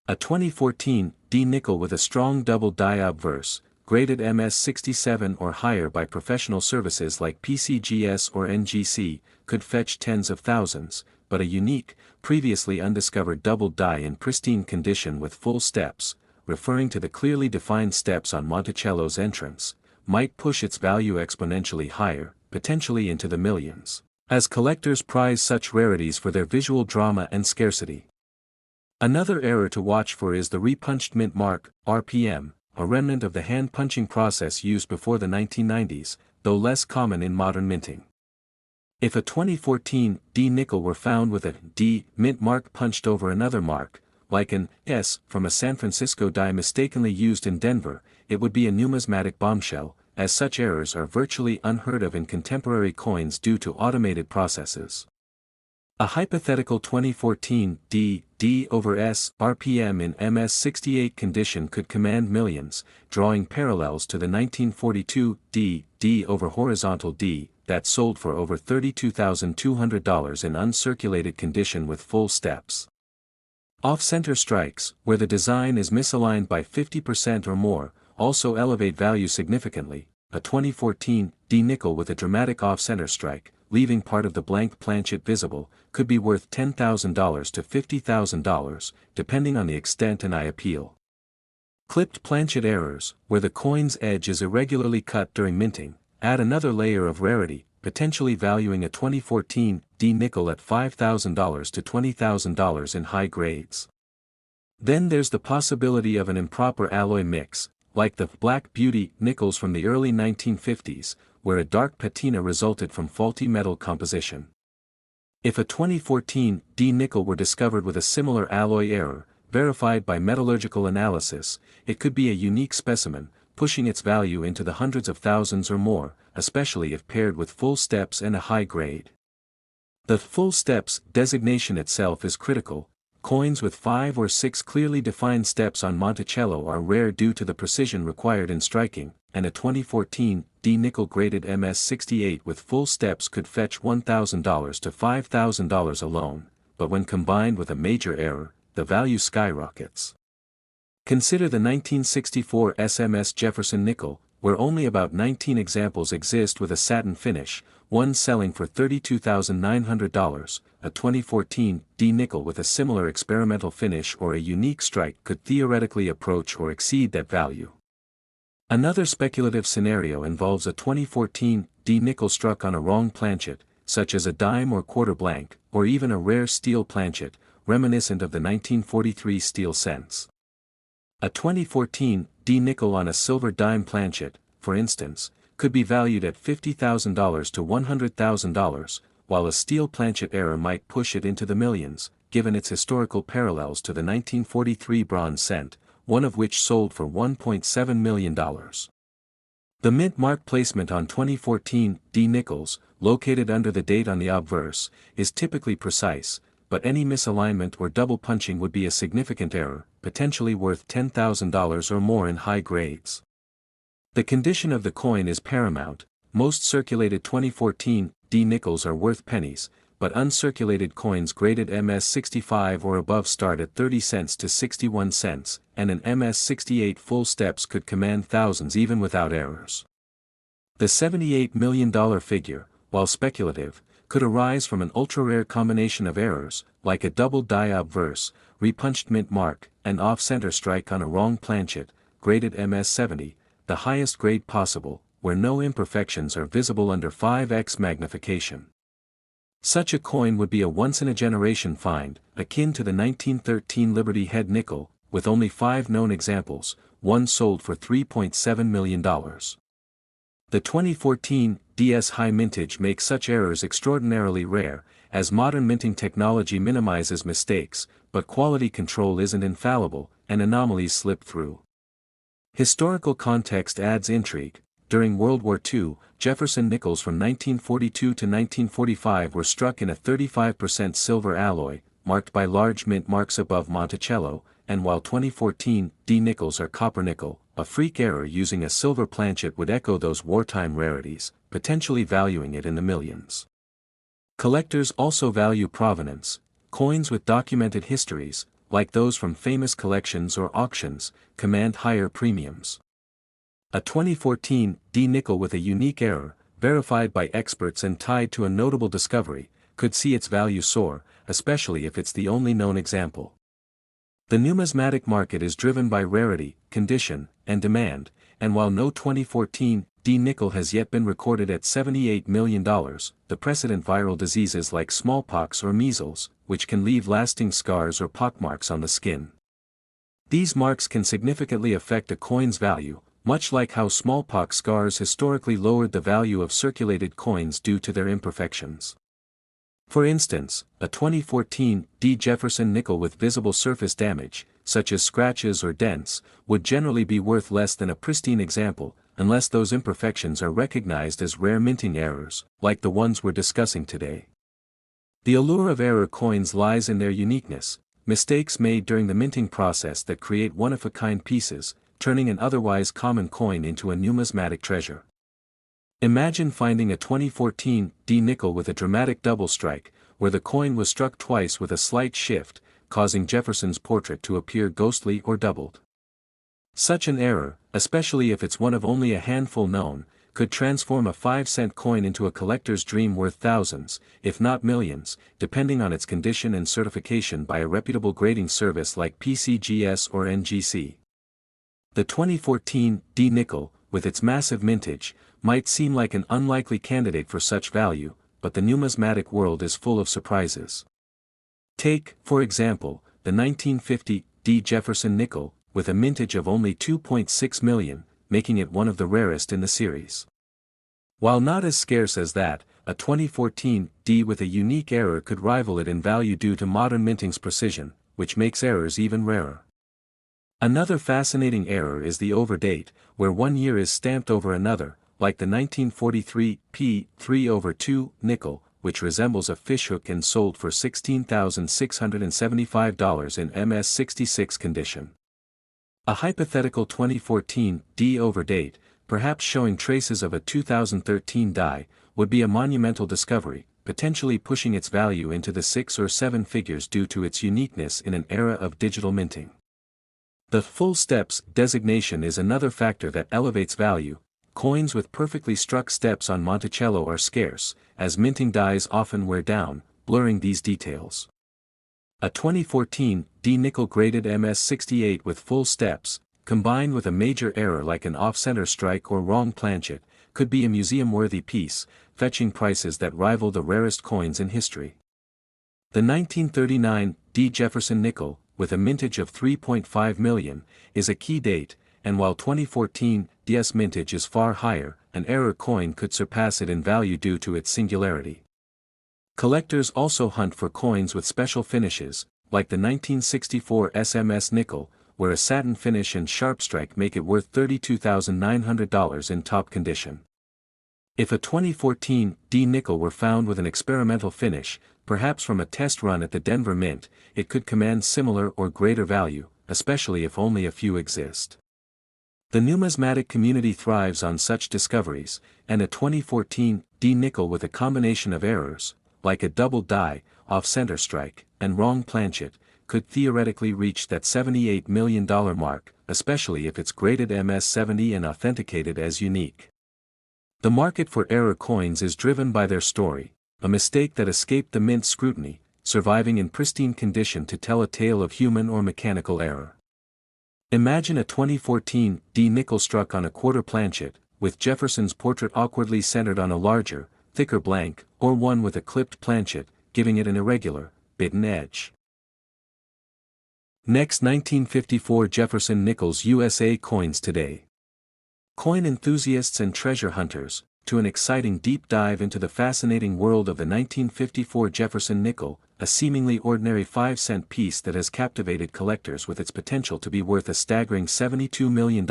A 2014 D nickel with a strong double die obverse, graded MS67 or higher by professional services like PCGS or NGC, could fetch tens of thousands, but a unique, previously undiscovered double die in pristine condition with full steps, referring to the clearly defined steps on Monticello's entrance, might push its value exponentially higher, potentially into the millions, as collectors prize such rarities for their visual drama and scarcity. Another error to watch for is the repunched mint mark, RPM, a remnant of the hand-punching process used before the 1990s, though less common in modern minting. If a 2014 D nickel were found with a D mint mark punched over another mark, like an S from a San Francisco die mistakenly used in Denver, it would be a numismatic bombshell, as such errors are virtually unheard of in contemporary coins due to automated processes. A hypothetical 2014 D over S RPM in MS68 condition could command millions, drawing parallels to the 1942 D over horizontal D that sold for over $32,200 in uncirculated condition with full steps. Off-center strikes, where the design is misaligned by 50% or more, also elevate value significantly. A 2014 D nickel with a dramatic off-center strike, leaving part of the blank planchet visible, could be worth $10,000 to $50,000, depending on the extent and eye appeal. Clipped planchet errors, where the coin's edge is irregularly cut during minting, add another layer of rarity, potentially valuing a 2014 D nickel at $5,000 to $20,000 in high grades. Then there's the possibility of an improper alloy mix, like the Black Beauty nickels from the early 1950s, where a dark patina resulted from faulty metal composition. If a 2014 D nickel were discovered with a similar alloy error, verified by metallurgical analysis, it could be a unique specimen, pushing its value into the hundreds of thousands or more, especially if paired with full steps and a high grade. The full steps designation itself is critical. Coins with 5 or 6 clearly defined steps on Monticello are rare due to the precision required in striking, and a 2014 D nickel graded MS68 with full steps could fetch $1,000 to $5,000 alone, but when combined with a major error, the value skyrockets. Consider the 1964 SMS Jefferson nickel, where only about 19 examples exist with a satin finish, one selling for $32,900, a 2014 D nickel with a similar experimental finish or a unique strike could theoretically approach or exceed that value. Another speculative scenario involves a 2014 D nickel struck on a wrong planchet, such as a dime or quarter blank, or even a rare steel planchet, reminiscent of the 1943 steel cents. A 2014 D nickel on a silver dime planchet, for instance, could be valued at $50,000 to $100,000, while a steel planchet error might push it into the millions, given its historical parallels to the 1943 bronze cent, one of which sold for $1.7 million. The mint mark placement on 2014 D nickels, located under the date on the obverse, is typically precise, but any misalignment or double punching would be a significant error, potentially worth $10,000 or more in high grades. The condition of the coin is paramount. Most circulated 2014 D nickels are worth pennies, but uncirculated coins graded MS65 or above start at 30 cents to 61 cents, and an MS68 full steps could command thousands even without errors. The $78 million figure, while speculative, could arise from an ultra-rare combination of errors, like a double die obverse, repunched mint mark, and off-center strike on a wrong planchet, graded MS70, the highest grade possible, where no imperfections are visible under 5x magnification. Such a coin would be a once-in-a-generation find, akin to the 1913 Liberty Head nickel, with only 5 known examples, one sold for $3.7 million. The 2014 DS High mintage makes such errors extraordinarily rare, as modern minting technology minimizes mistakes, but quality control isn't infallible, and anomalies slip through. Historical context adds intrigue. During World War II, Jefferson nickels from 1942 to 1945 were struck in a 35% silver alloy, marked by large mint marks above Monticello, and while 2014 D nickels are copper nickel, a freak error using a silver planchet would echo those wartime rarities, potentially valuing it in the millions. Collectors also value provenance. Coins with documented histories, like those from famous collections or auctions, command higher premiums. A 2014 D nickel with a unique error, verified by experts and tied to a notable discovery, could see its value soar, especially if it's the only known example. The numismatic market is driven by rarity, condition, and demand, and while no 2014 D nickel has yet been recorded at $78 million, the precedent viral diseases like smallpox or measles, which can leave lasting scars or pockmarks on the skin. These marks can significantly affect a coin's value, much like how smallpox scars historically lowered the value of circulated coins due to their imperfections. For instance, a 2014 D Jefferson nickel with visible surface damage, such as scratches or dents, would generally be worth less than a pristine example, unless those imperfections are recognized as rare minting errors, like the ones we're discussing today. The allure of error coins lies in their uniqueness, mistakes made during the minting process that create one-of-a-kind pieces, turning an otherwise common coin into a numismatic treasure. Imagine finding a 2014 D nickel with a dramatic double strike, where the coin was struck twice with a slight shift, causing Jefferson's portrait to appear ghostly or doubled. Such an error, especially if it's one of only a handful known, could transform a 5-cent coin into a collector's dream worth thousands, if not millions, depending on its condition and certification by a reputable grading service like PCGS or NGC. The 2014 D nickel, with its massive mintage, might seem like an unlikely candidate for such value, but the numismatic world is full of surprises. Take, for example, the 1950 D Jefferson nickel, with a mintage of only 2.6 million, making it one of the rarest in the series. While not as scarce as that, a 2014 D with a unique error could rival it in value due to modern minting's precision, which makes errors even rarer. Another fascinating error is the overdate, where one year is stamped over another, like the 1943 P 3/2 nickel, which resembles a fishhook and sold for $16,675 in MS66 condition. A hypothetical 2014 D overdate, perhaps showing traces of a 2013 die, would be a monumental discovery, potentially pushing its value into the 6 or 7 figures due to its uniqueness in an era of digital minting. The full steps designation is another factor that elevates value. Coins with perfectly struck steps on Monticello are scarce, as minting dies often wear down, blurring these details. A 2014 D nickel graded MS68 with full steps, combined with a major error like an off-center strike or wrong planchet, could be a museum-worthy piece, fetching prices that rival the rarest coins in history. The 1939 D Jefferson nickel, with a mintage of 3.5 million, is a key date, and while 2014 DS mintage is far higher, an error coin could surpass it in value due to its singularity. Collectors also hunt for coins with special finishes, like the 1964 SMS nickel, where a satin finish and sharp strike make it worth $32,900 in top condition. If a 2014 D nickel were found with an experimental finish, perhaps from a test run at the Denver Mint, it could command similar or greater value, especially if only a few exist. The numismatic community thrives on such discoveries, and a 2014 D nickel with a combination of errors, like a double die, off-center strike, and wrong planchet, could theoretically reach that $78 million mark, especially if it's graded MS-70 and authenticated as unique. The market for error coins is driven by their story, a mistake that escaped the mint's scrutiny, surviving in pristine condition to tell a tale of human or mechanical error. Imagine a 2014 D nickel struck on a quarter planchet, with Jefferson's portrait awkwardly centered on a larger, thicker blank, or one with a clipped planchet, giving it an irregular, bitten edge. Next, 1954 Jefferson Nickels USA coins today. Coin enthusiasts and treasure hunters, to an exciting deep dive into the fascinating world of the 1954 Jefferson nickel, a seemingly ordinary 5-cent piece that has captivated collectors with its potential to be worth a staggering $72 million,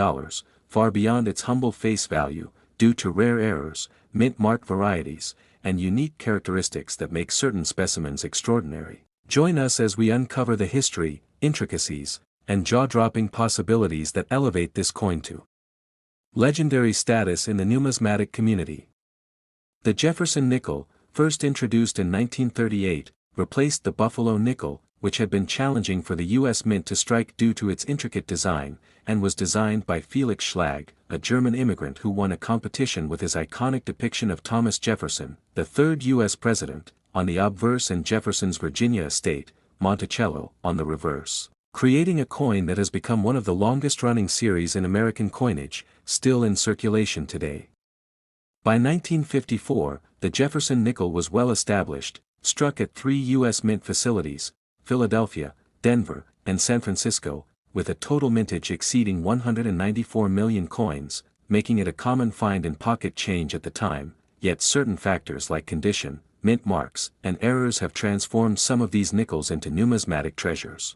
far beyond its humble face value, due to rare errors, mint-marked varieties, and unique characteristics that make certain specimens extraordinary. Join us as we uncover the history, intricacies, and jaw-dropping possibilities that elevate this coin to legendary status in the numismatic community. The Jefferson nickel, first introduced in 1938, replaced the Buffalo nickel, which had been challenging for the U.S. Mint to strike due to its intricate design, and was designed by Felix Schlag, a German immigrant who won a competition with his iconic depiction of Thomas Jefferson, the third U.S. president, on the obverse and Jefferson's Virginia estate, Monticello, on the reverse, creating a coin that has become one of the longest-running series in American coinage, still in circulation today. By 1954, the Jefferson nickel was well established, struck at 3 U.S. Mint facilities, Philadelphia, Denver, and San Francisco, with a total mintage exceeding 194 million coins, making it a common find in pocket change at the time, yet certain factors like condition, mint marks, and errors have transformed some of these nickels into numismatic treasures.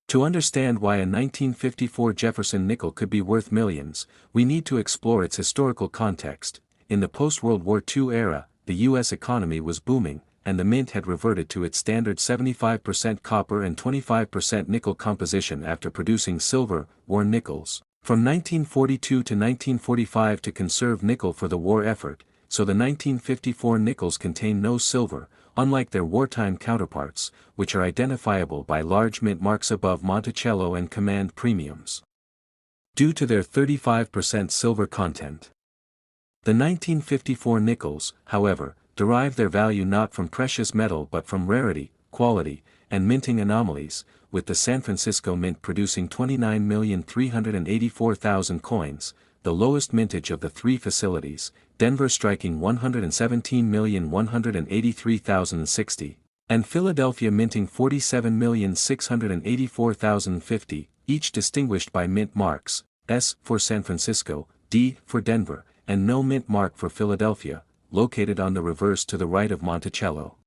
To understand why a 1954 Jefferson nickel could be worth millions, we need to explore its historical context. In the post-World War II era, the U.S. economy was booming, and the mint had reverted to its standard 75% copper and 25% nickel composition after producing silver, war nickels, from 1942 to 1945 to conserve nickel for the war effort, so the 1954 nickels contain no silver, unlike their wartime counterparts, which are identifiable by large mint marks above Monticello and command premiums due to their 35% silver content. The 1954 nickels, however, derive their value not from precious metal but from rarity, quality, and minting anomalies, with the San Francisco Mint producing 29,384,000 coins, the lowest mintage of the 3 facilities, Denver striking 117,183,060, and Philadelphia minting 47,684,050, each distinguished by mint marks, S for San Francisco, D for Denver, and no mint mark for Philadelphia, located on the reverse to the right of Monticello.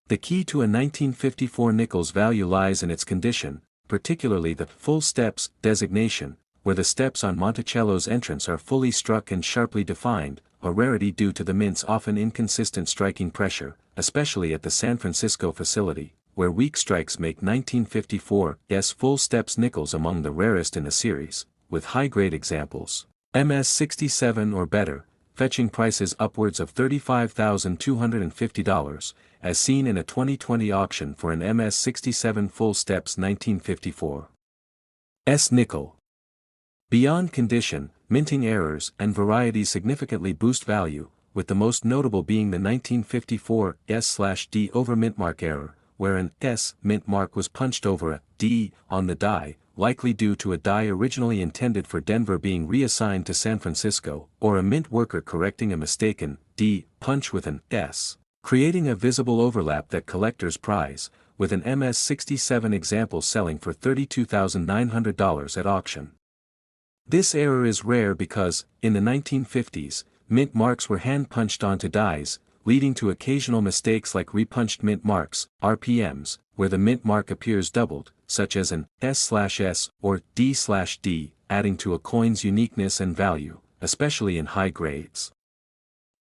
The key to a 1954 nickel's value lies in its condition, particularly the full steps designation, where the steps on Monticello's entrance are fully struck and sharply defined, a rarity due to the mint's often inconsistent striking pressure, especially at the San Francisco facility, where weak strikes make 1954's full steps nickels among the rarest in the series, with high-grade examples, MS-67 or better, fetching prices upwards of $35,250, as seen in a 2020 auction for an MS-67 full steps 1954 nickel. Beyond condition, minting errors and varieties significantly boost value, with the most notable being the 1954 S/D over mintmark error, where an S mint mark was punched over a D on the die, likely due to a die originally intended for Denver being reassigned to San Francisco, or a mint worker correcting a mistaken D punch with an S, creating a visible overlap that collectors prize, with an MS-67 example selling for $32,900 at auction. This error is rare because, in the 1950s, mint marks were hand-punched onto dies, leading to occasional mistakes like repunched mint marks, RPMs, where the mint mark appears doubled, such as an S/S or D/D, adding to a coin's uniqueness and value, especially in high grades.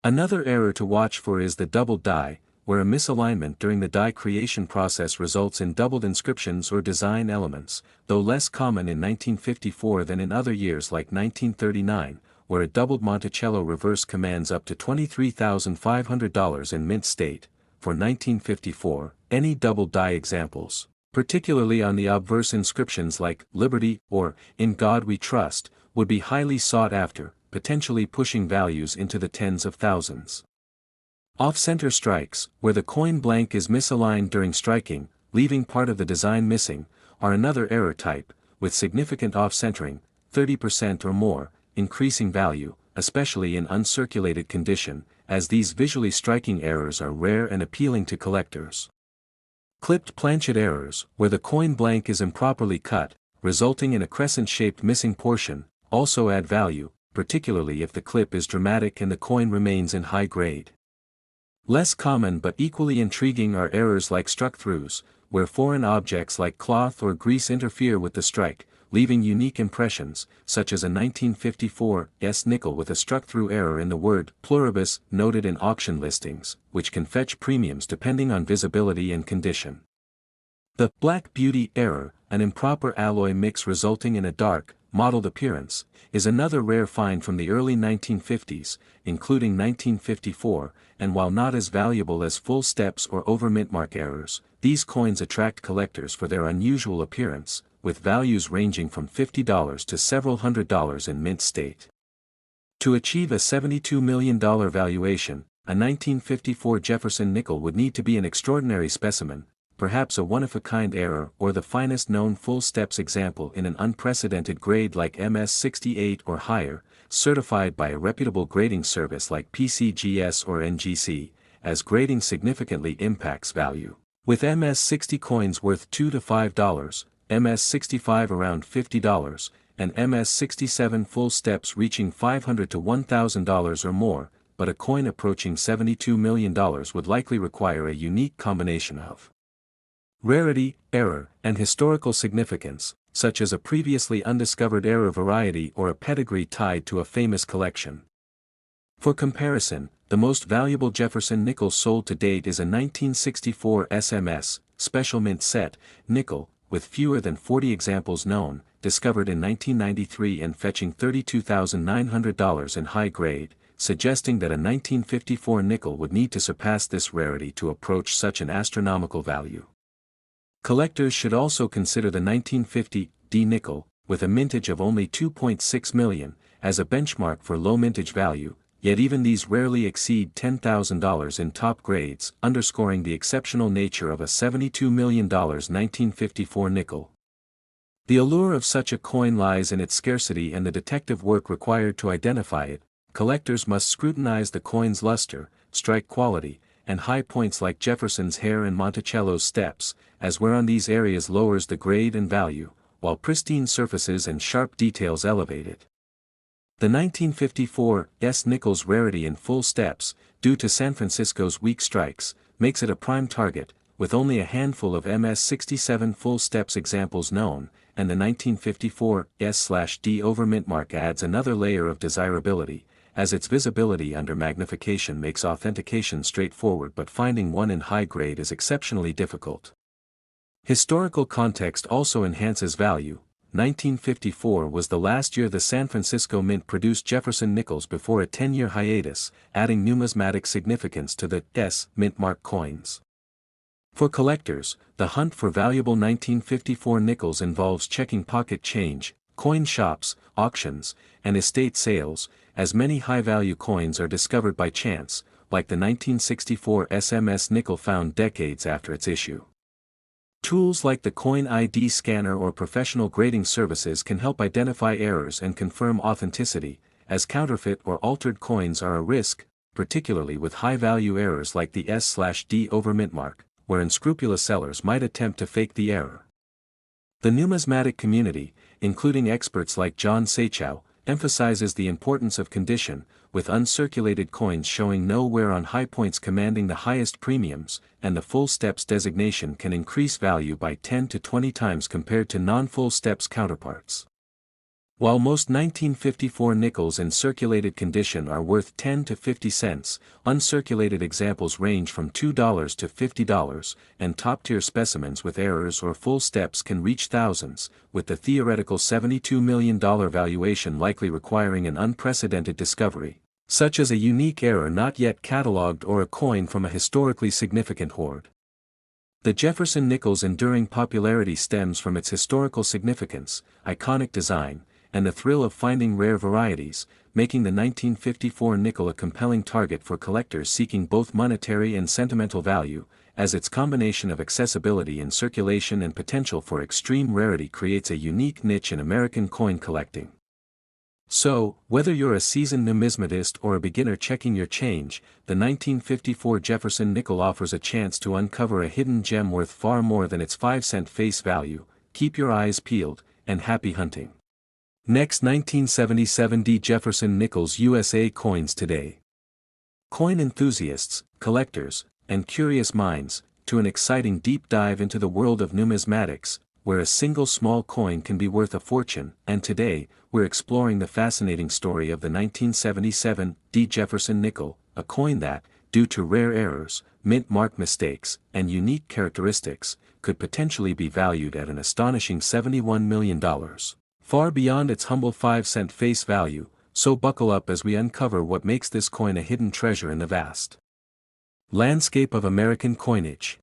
Another error to watch for is the doubled die, where a misalignment during the die creation process results in doubled inscriptions or design elements, though less common in 1954 than in other years like 1939, where a doubled Monticello reverse commands up to $23,500 in mint state, for 1954, any double die examples, particularly on the obverse inscriptions like Liberty or In God We Trust, would be highly sought after, potentially pushing values into the tens of thousands. Off-center strikes, where the coin blank is misaligned during striking, leaving part of the design missing, are another error type, with significant off-centering, 30% or more, increasing value, especially in uncirculated condition, as these visually striking errors are rare and appealing to collectors. Clipped planchet errors, where the coin blank is improperly cut, resulting in a crescent-shaped missing portion, also add value, particularly if the clip is dramatic and the coin remains in high grade. Less common but equally intriguing are errors like struck-throughs, where foreign objects like cloth or grease interfere with the strike, leaving unique impressions, such as a 1954 S nickel with a struck-through error in the word pluribus noted in auction listings, which can fetch premiums depending on visibility and condition. The Black Beauty error, an improper alloy mix resulting in a dark, mottled appearance, is another rare find from the early 1950s, including 1954, and while not as valuable as full steps or over mintmark errors, these coins attract collectors for their unusual appearance, with values ranging from $50 to several $100s in mint state. To achieve a $72 million valuation, a 1954 Jefferson nickel would need to be an extraordinary specimen, perhaps a one-of-a-kind error or the finest known full steps example in an unprecedented grade like MS-68 or higher, certified by a reputable grading service like PCGS or NGC, as grading significantly impacts value. With MS-60 coins worth $2 to $5, MS-65 around $50, and MS-67 full steps reaching $500 to $1,000 or more, but a coin approaching $72 million would likely require a unique combination of rarity, error, and historical significance, such as a previously undiscovered error variety or a pedigree tied to a famous collection. For comparison, the most valuable Jefferson nickel sold to date is a 1964 SMS, Special Mint Set, nickel, with fewer than 40 examples known, discovered in 1993 and fetching $32,900 in high grade, suggesting that a 1954 nickel would need to surpass this rarity to approach such an astronomical value. Collectors should also consider the 1950 D nickel, with a mintage of only 2.6 million, as a benchmark for low mintage value, yet even these rarely exceed $10,000 in top grades, underscoring the exceptional nature of a $72 million 1954 nickel. The allure of such a coin lies in its scarcity and the detective work required to identify it. Collectors must scrutinize the coin's luster, strike quality, and high points like Jefferson's hair and Monticello's steps, as wear on these areas lowers the grade and value, while pristine surfaces and sharp details elevate it. The 1954 S nickel's rarity in full steps, due to San Francisco's weak strikes, makes it a prime target, with only a handful of MS-67 full steps examples known, and the 1954 S/D over mintmark adds another layer of desirability, as its visibility under magnification makes authentication straightforward, but finding one in high grade is exceptionally difficult. Historical context also enhances value. 1954 was the last year the San Francisco Mint produced Jefferson nickels before a 10-year hiatus, adding numismatic significance to the S mintmark coins. For collectors, the hunt for valuable 1954 nickels involves checking pocket change, coin shops, auctions, and estate sales, as many high-value coins are discovered by chance, like the 1964 SMS nickel found decades after its issue. Tools like the Coin ID scanner or professional grading services can help identify errors and confirm authenticity, as counterfeit or altered coins are a risk, particularly with high-value errors like the S/D over mintmark, where unscrupulous sellers might attempt to fake the error. The numismatic community, including experts like John Seychow, emphasizes the importance of condition, with uncirculated coins showing no wear on high points commanding the highest premiums, and the full steps designation can increase value by 10 to 20 times compared to non-full steps counterparts. While most 1954 nickels in circulated condition are worth 10 to 50 cents, uncirculated examples range from $2 to $50, and top-tier specimens with errors or full steps can reach thousands, with the theoretical $72 million valuation likely requiring an unprecedented discovery. such as a unique error not yet catalogued or a coin from a historically significant hoard. The Jefferson nickel's enduring popularity stems from its historical significance, iconic design, and the thrill of finding rare varieties, making the 1954 nickel a compelling target for collectors seeking both monetary and sentimental value, as its combination of accessibility in circulation and potential for extreme rarity creates a unique niche in American coin collecting. So, whether you're a seasoned numismatist or a beginner checking your change, the 1954 Jefferson nickel offers a chance to uncover a hidden gem worth far more than its 5-cent face value. Keep your eyes peeled, and happy hunting. Next, 1977 D. Jefferson Nickels USA coins today. Coin enthusiasts, collectors, and curious minds, to an exciting deep dive into the world of numismatics, where a single small coin can be worth a fortune, and today, we're exploring the fascinating story of the 1977 D. Jefferson nickel, a coin that, due to rare errors, mint mark mistakes, and unique characteristics, could potentially be valued at an astonishing $71 million. Far beyond its humble 5-cent face value, so buckle up as we uncover what makes this coin a hidden treasure in the vast landscape of American coinage.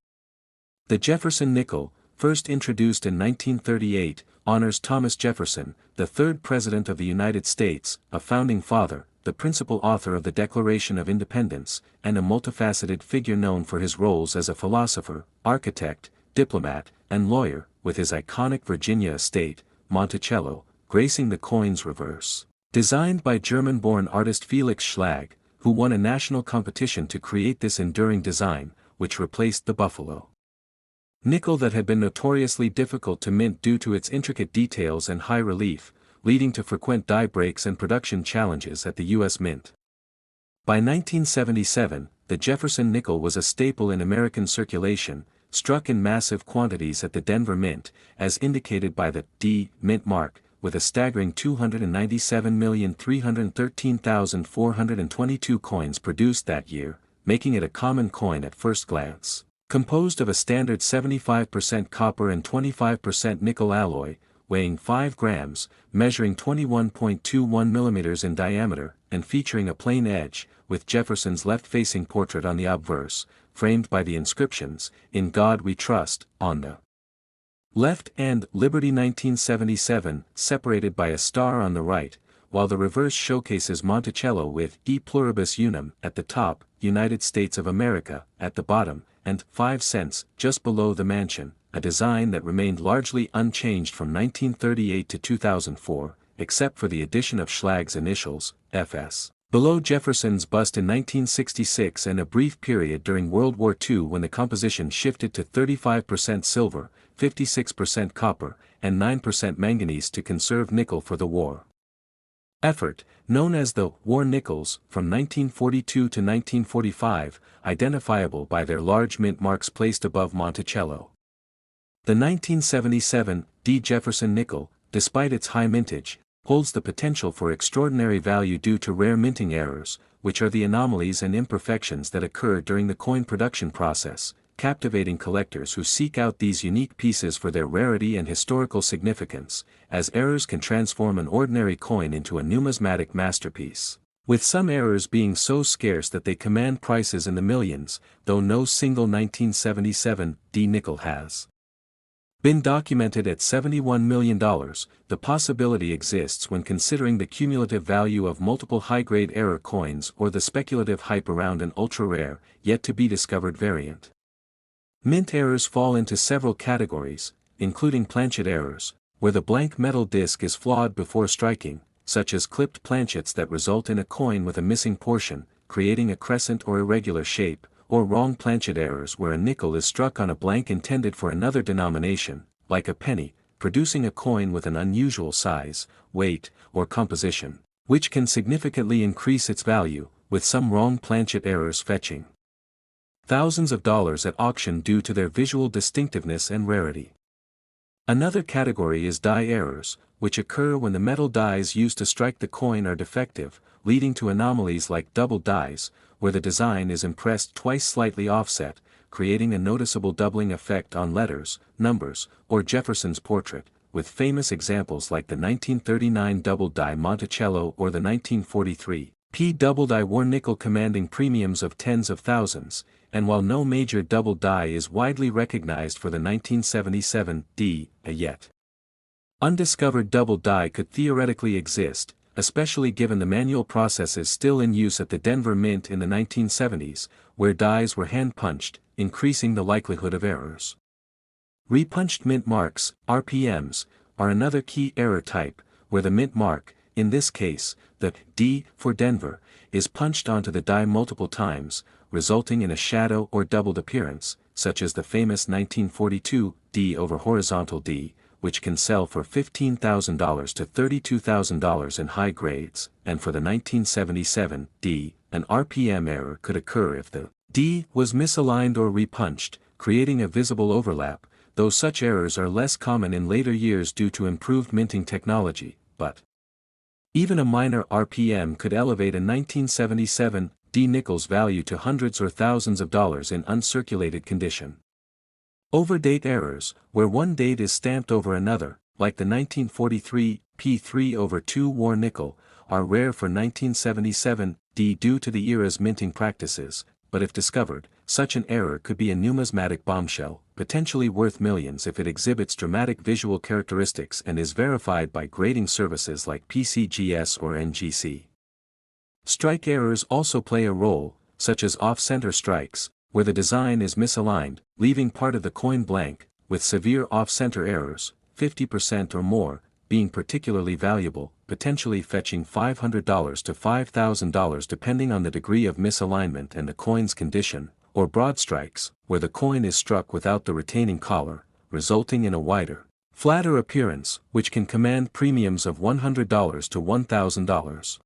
The Jefferson nickel, first introduced in 1938, honors Thomas Jefferson, the third President of the United States, a founding father, the principal author of the Declaration of Independence, and a multifaceted figure known for his roles as a philosopher, architect, diplomat, and lawyer, with his iconic Virginia estate, Monticello, gracing the coin's reverse. Designed by German-born artist Felix Schlag, who won a national competition to create this enduring design, which replaced the buffalo nickel that had been notoriously difficult to mint due to its intricate details and high relief, leading to frequent die breaks and production challenges at the U.S. Mint. By 1977, the Jefferson nickel was a staple in American circulation, struck in massive quantities at the Denver Mint, as indicated by the D mint mark, with a staggering 297,313,422 coins produced that year, making it a common coin at first glance. Composed of a standard 75% copper and 25% nickel alloy, weighing 5 grams, measuring 21.21 millimeters in diameter, and featuring a plain edge, with Jefferson's left-facing portrait on the obverse, framed by the inscriptions, "In God We Trust," on the left and "Liberty 1977," separated by a star on the right, while the reverse showcases Monticello with "E Pluribus Unum" at the top, United States of America, at the bottom, and 5 cents just below the mansion, a design that remained largely unchanged from 1938 to 2004, except for the addition of Schlag's initials, FS, below Jefferson's bust in 1966 and a brief period during World War II when the composition shifted to 35% silver, 56% copper, and 9% manganese to conserve nickel for the war effort, known as the War Nickels, from 1942 to 1945, identifiable by their large mint marks placed above Monticello. The 1977 D. Jefferson nickel, despite its high mintage, holds the potential for extraordinary value due to rare minting errors, which are the anomalies and imperfections that occur during the coin production process, captivating collectors who seek out these unique pieces for their rarity and historical significance, as errors can transform an ordinary coin into a numismatic masterpiece, with some errors being so scarce that they command prices in the millions, though no single 1977 D nickel has been documented at $71 million. The possibility exists when considering the cumulative value of multiple high-grade error coins or the speculative hype around an ultra-rare, yet-to-be-discovered variant. Mint errors fall into several categories, including planchet errors, where the blank metal disc is flawed before striking, such as clipped planchets that result in a coin with a missing portion, creating a crescent or irregular shape, or wrong planchet errors where a nickel is struck on a blank intended for another denomination, like a penny, producing a coin with an unusual size, weight, or composition, which can significantly increase its value, with some wrong planchet errors fetching thousands of dollars at auction due to their visual distinctiveness and rarity. Another category is die errors, which occur when the metal dies used to strike the coin are defective, leading to anomalies like double dies, where the design is impressed twice slightly offset, creating a noticeable doubling effect on letters, numbers, or Jefferson's portrait, with famous examples like the 1939 double die Monticello or the 1943 P. Double die war nickel commanding premiums of tens of thousands, and while no major double die is widely recognized for the 1977 D, a yet undiscovered double die could theoretically exist, especially given the manual processes still in use at the Denver Mint in the 1970s, where dies were hand-punched, increasing the likelihood of errors. Repunched mint marks, RPMs, are another key error type, where the mint mark, in this case, the D for Denver, is punched onto the die multiple times, resulting in a shadow or doubled appearance, such as the famous 1942 D over horizontal D, which can sell for $15,000 to $32,000 in high grades, and for the 1977 D, an RPM error could occur if the D was misaligned or repunched, creating a visible overlap, though such errors are less common in later years due to improved minting technology, but even a minor RPM could elevate a 1977 D nickel's value to hundreds or thousands of dollars in uncirculated condition. Overdate errors, where one date is stamped over another, like the 1943 P3 over 2 war nickel, are rare for 1977 D due to the era's minting practices, but if discovered, such an error could be a numismatic bombshell, potentially worth millions if it exhibits dramatic visual characteristics and is verified by grading services like PCGS or NGC. Strike errors also play a role, such as off-center strikes, where the design is misaligned, leaving part of the coin blank, with severe off-center errors, 50% or more, being particularly valuable, potentially fetching $500 to $5,000 depending on the degree of misalignment and the coin's condition, or broad strikes, where the coin is struck without the retaining collar, resulting in a wider, flatter appearance, which can command premiums of $100 to $1,000.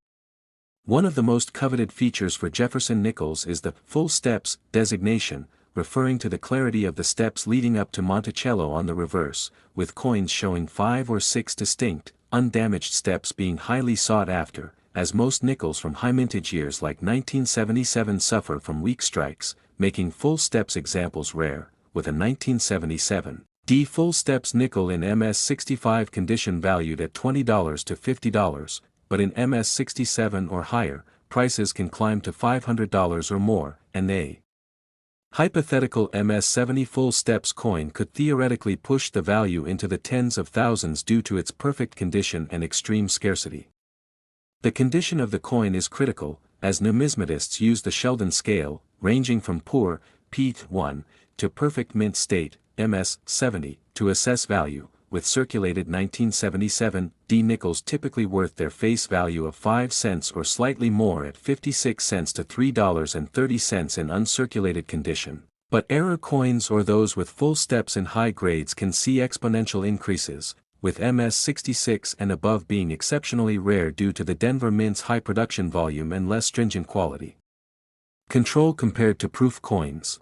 One of the most coveted features for Jefferson nickels is the full steps designation, referring to the clarity of the steps leading up to Monticello on the reverse, with coins showing 5 or 6 distinct, undamaged steps being highly sought after, as most nickels from high mintage years like 1977 suffer from weak strikes, making full steps examples rare, with a 1977 D full steps nickel in MS65 condition valued at $20 to $50, but in MS67 or higher, prices can climb to $500 or more, and a hypothetical MS70 full steps coin could theoretically push the value into the tens of thousands due to its perfect condition and extreme scarcity. The condition of the coin is critical, as numismatists use the Sheldon scale, ranging from poor, P1, to perfect mint state, MS70, to assess value, with circulated 1977 D nickels typically worth their face value of 5 cents or slightly more at 56 cents to $3.30 in uncirculated condition, but error coins or those with full steps in high grades can see exponential increases, with MS66 and above being exceptionally rare due to the Denver Mint's high production volume and less stringent quality control compared to proof coins.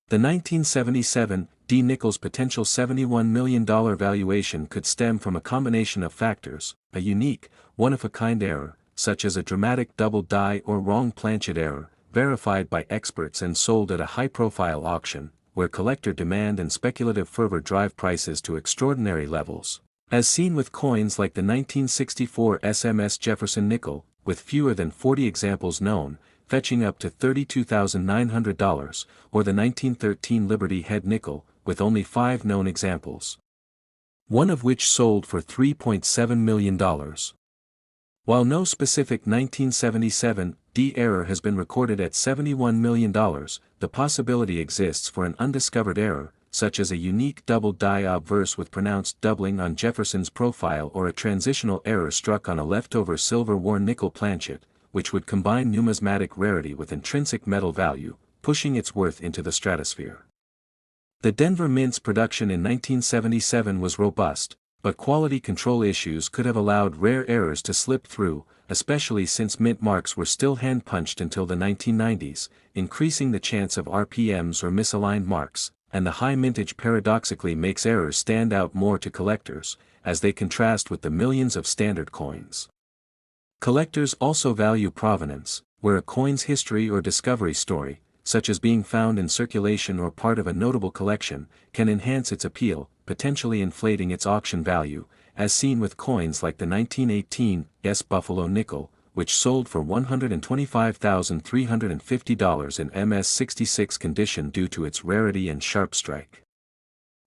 The 1977 D nickel's potential $71 million valuation could stem from a combination of factors: a unique, one-of-a-kind error, such as a dramatic double die or wrong planchet error, verified by experts and sold at a high-profile auction, where collector demand and speculative fervor drive prices to extraordinary levels, as seen with coins like the 1964 SMS Jefferson nickel, with fewer than 40 examples known, fetching up to $32,900, or the 1913 Liberty Head nickel, with only 5 known examples, one of which sold for $3.7 million. While no specific 1977 D error has been recorded at $71 million, the possibility exists for an undiscovered error, such as a unique double die obverse with pronounced doubling on Jefferson's profile or a transitional error struck on a leftover silver war nickel planchet, which would combine numismatic rarity with intrinsic metal value, pushing its worth into the stratosphere. The Denver Mint's production in 1977 was robust, but quality control issues could have allowed rare errors to slip through, especially since mint marks were still hand-punched until the 1990s, increasing the chance of RPMs or misaligned marks, and the high mintage paradoxically makes errors stand out more to collectors, as they contrast with the millions of standard coins. Collectors also value provenance, where a coin's history or discovery story, such as being found in circulation or part of a notable collection, can enhance its appeal, potentially inflating its auction value, as seen with coins like the 1918 S. Buffalo nickel, which sold for $125,350 in MS-66 condition due to its rarity and sharp strike.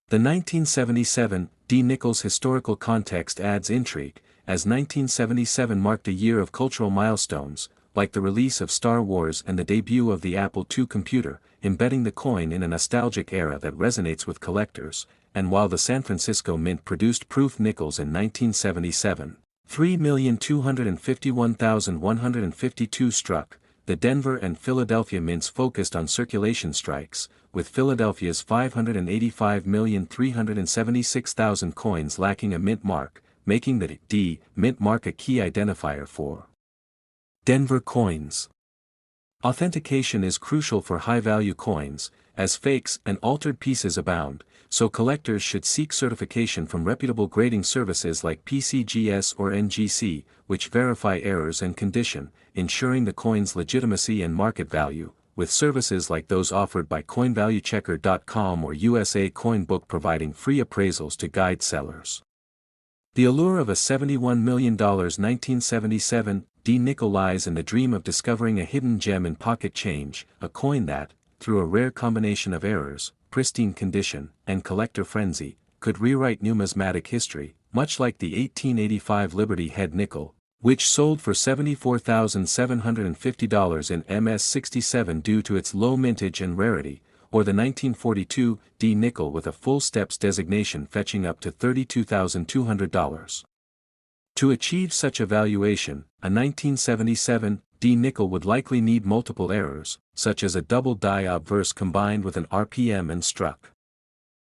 The 1977 D. Nichols historical context adds intrigue, as 1977 marked a year of cultural milestones, like the release of Star Wars and the debut of the Apple II computer, embedding the coin in a nostalgic era that resonates with collectors, and while the San Francisco Mint produced proof nickels in 1977, 3,251,152 struck, the Denver and Philadelphia mints focused on circulation strikes, with Philadelphia's 585,376,000 coins lacking a mint mark, making the D mint mark a key identifier for Denver coins. Authentication is crucial for high-value coins, as fakes and altered pieces abound, so collectors should seek certification from reputable grading services like PCGS or NGC, which verify errors and condition, ensuring the coin's legitimacy and market value, with services like those offered by CoinValueChecker.com or USA CoinBook providing free appraisals to guide sellers. The allure of a $71 million 1977 D nickel lies in the dream of discovering a hidden gem in pocket change, a coin that, through a rare combination of errors, pristine condition, and collector frenzy, could rewrite numismatic history, much like the 1885 Liberty Head nickel, which sold for $74,750 in MS-67 due to its low mintage and rarity, or the 1942 D nickel with a full steps designation fetching up to $32,200. To achieve such a valuation, a 1977 D nickel would likely need multiple errors, such as a double die obverse combined with an RPM and struck.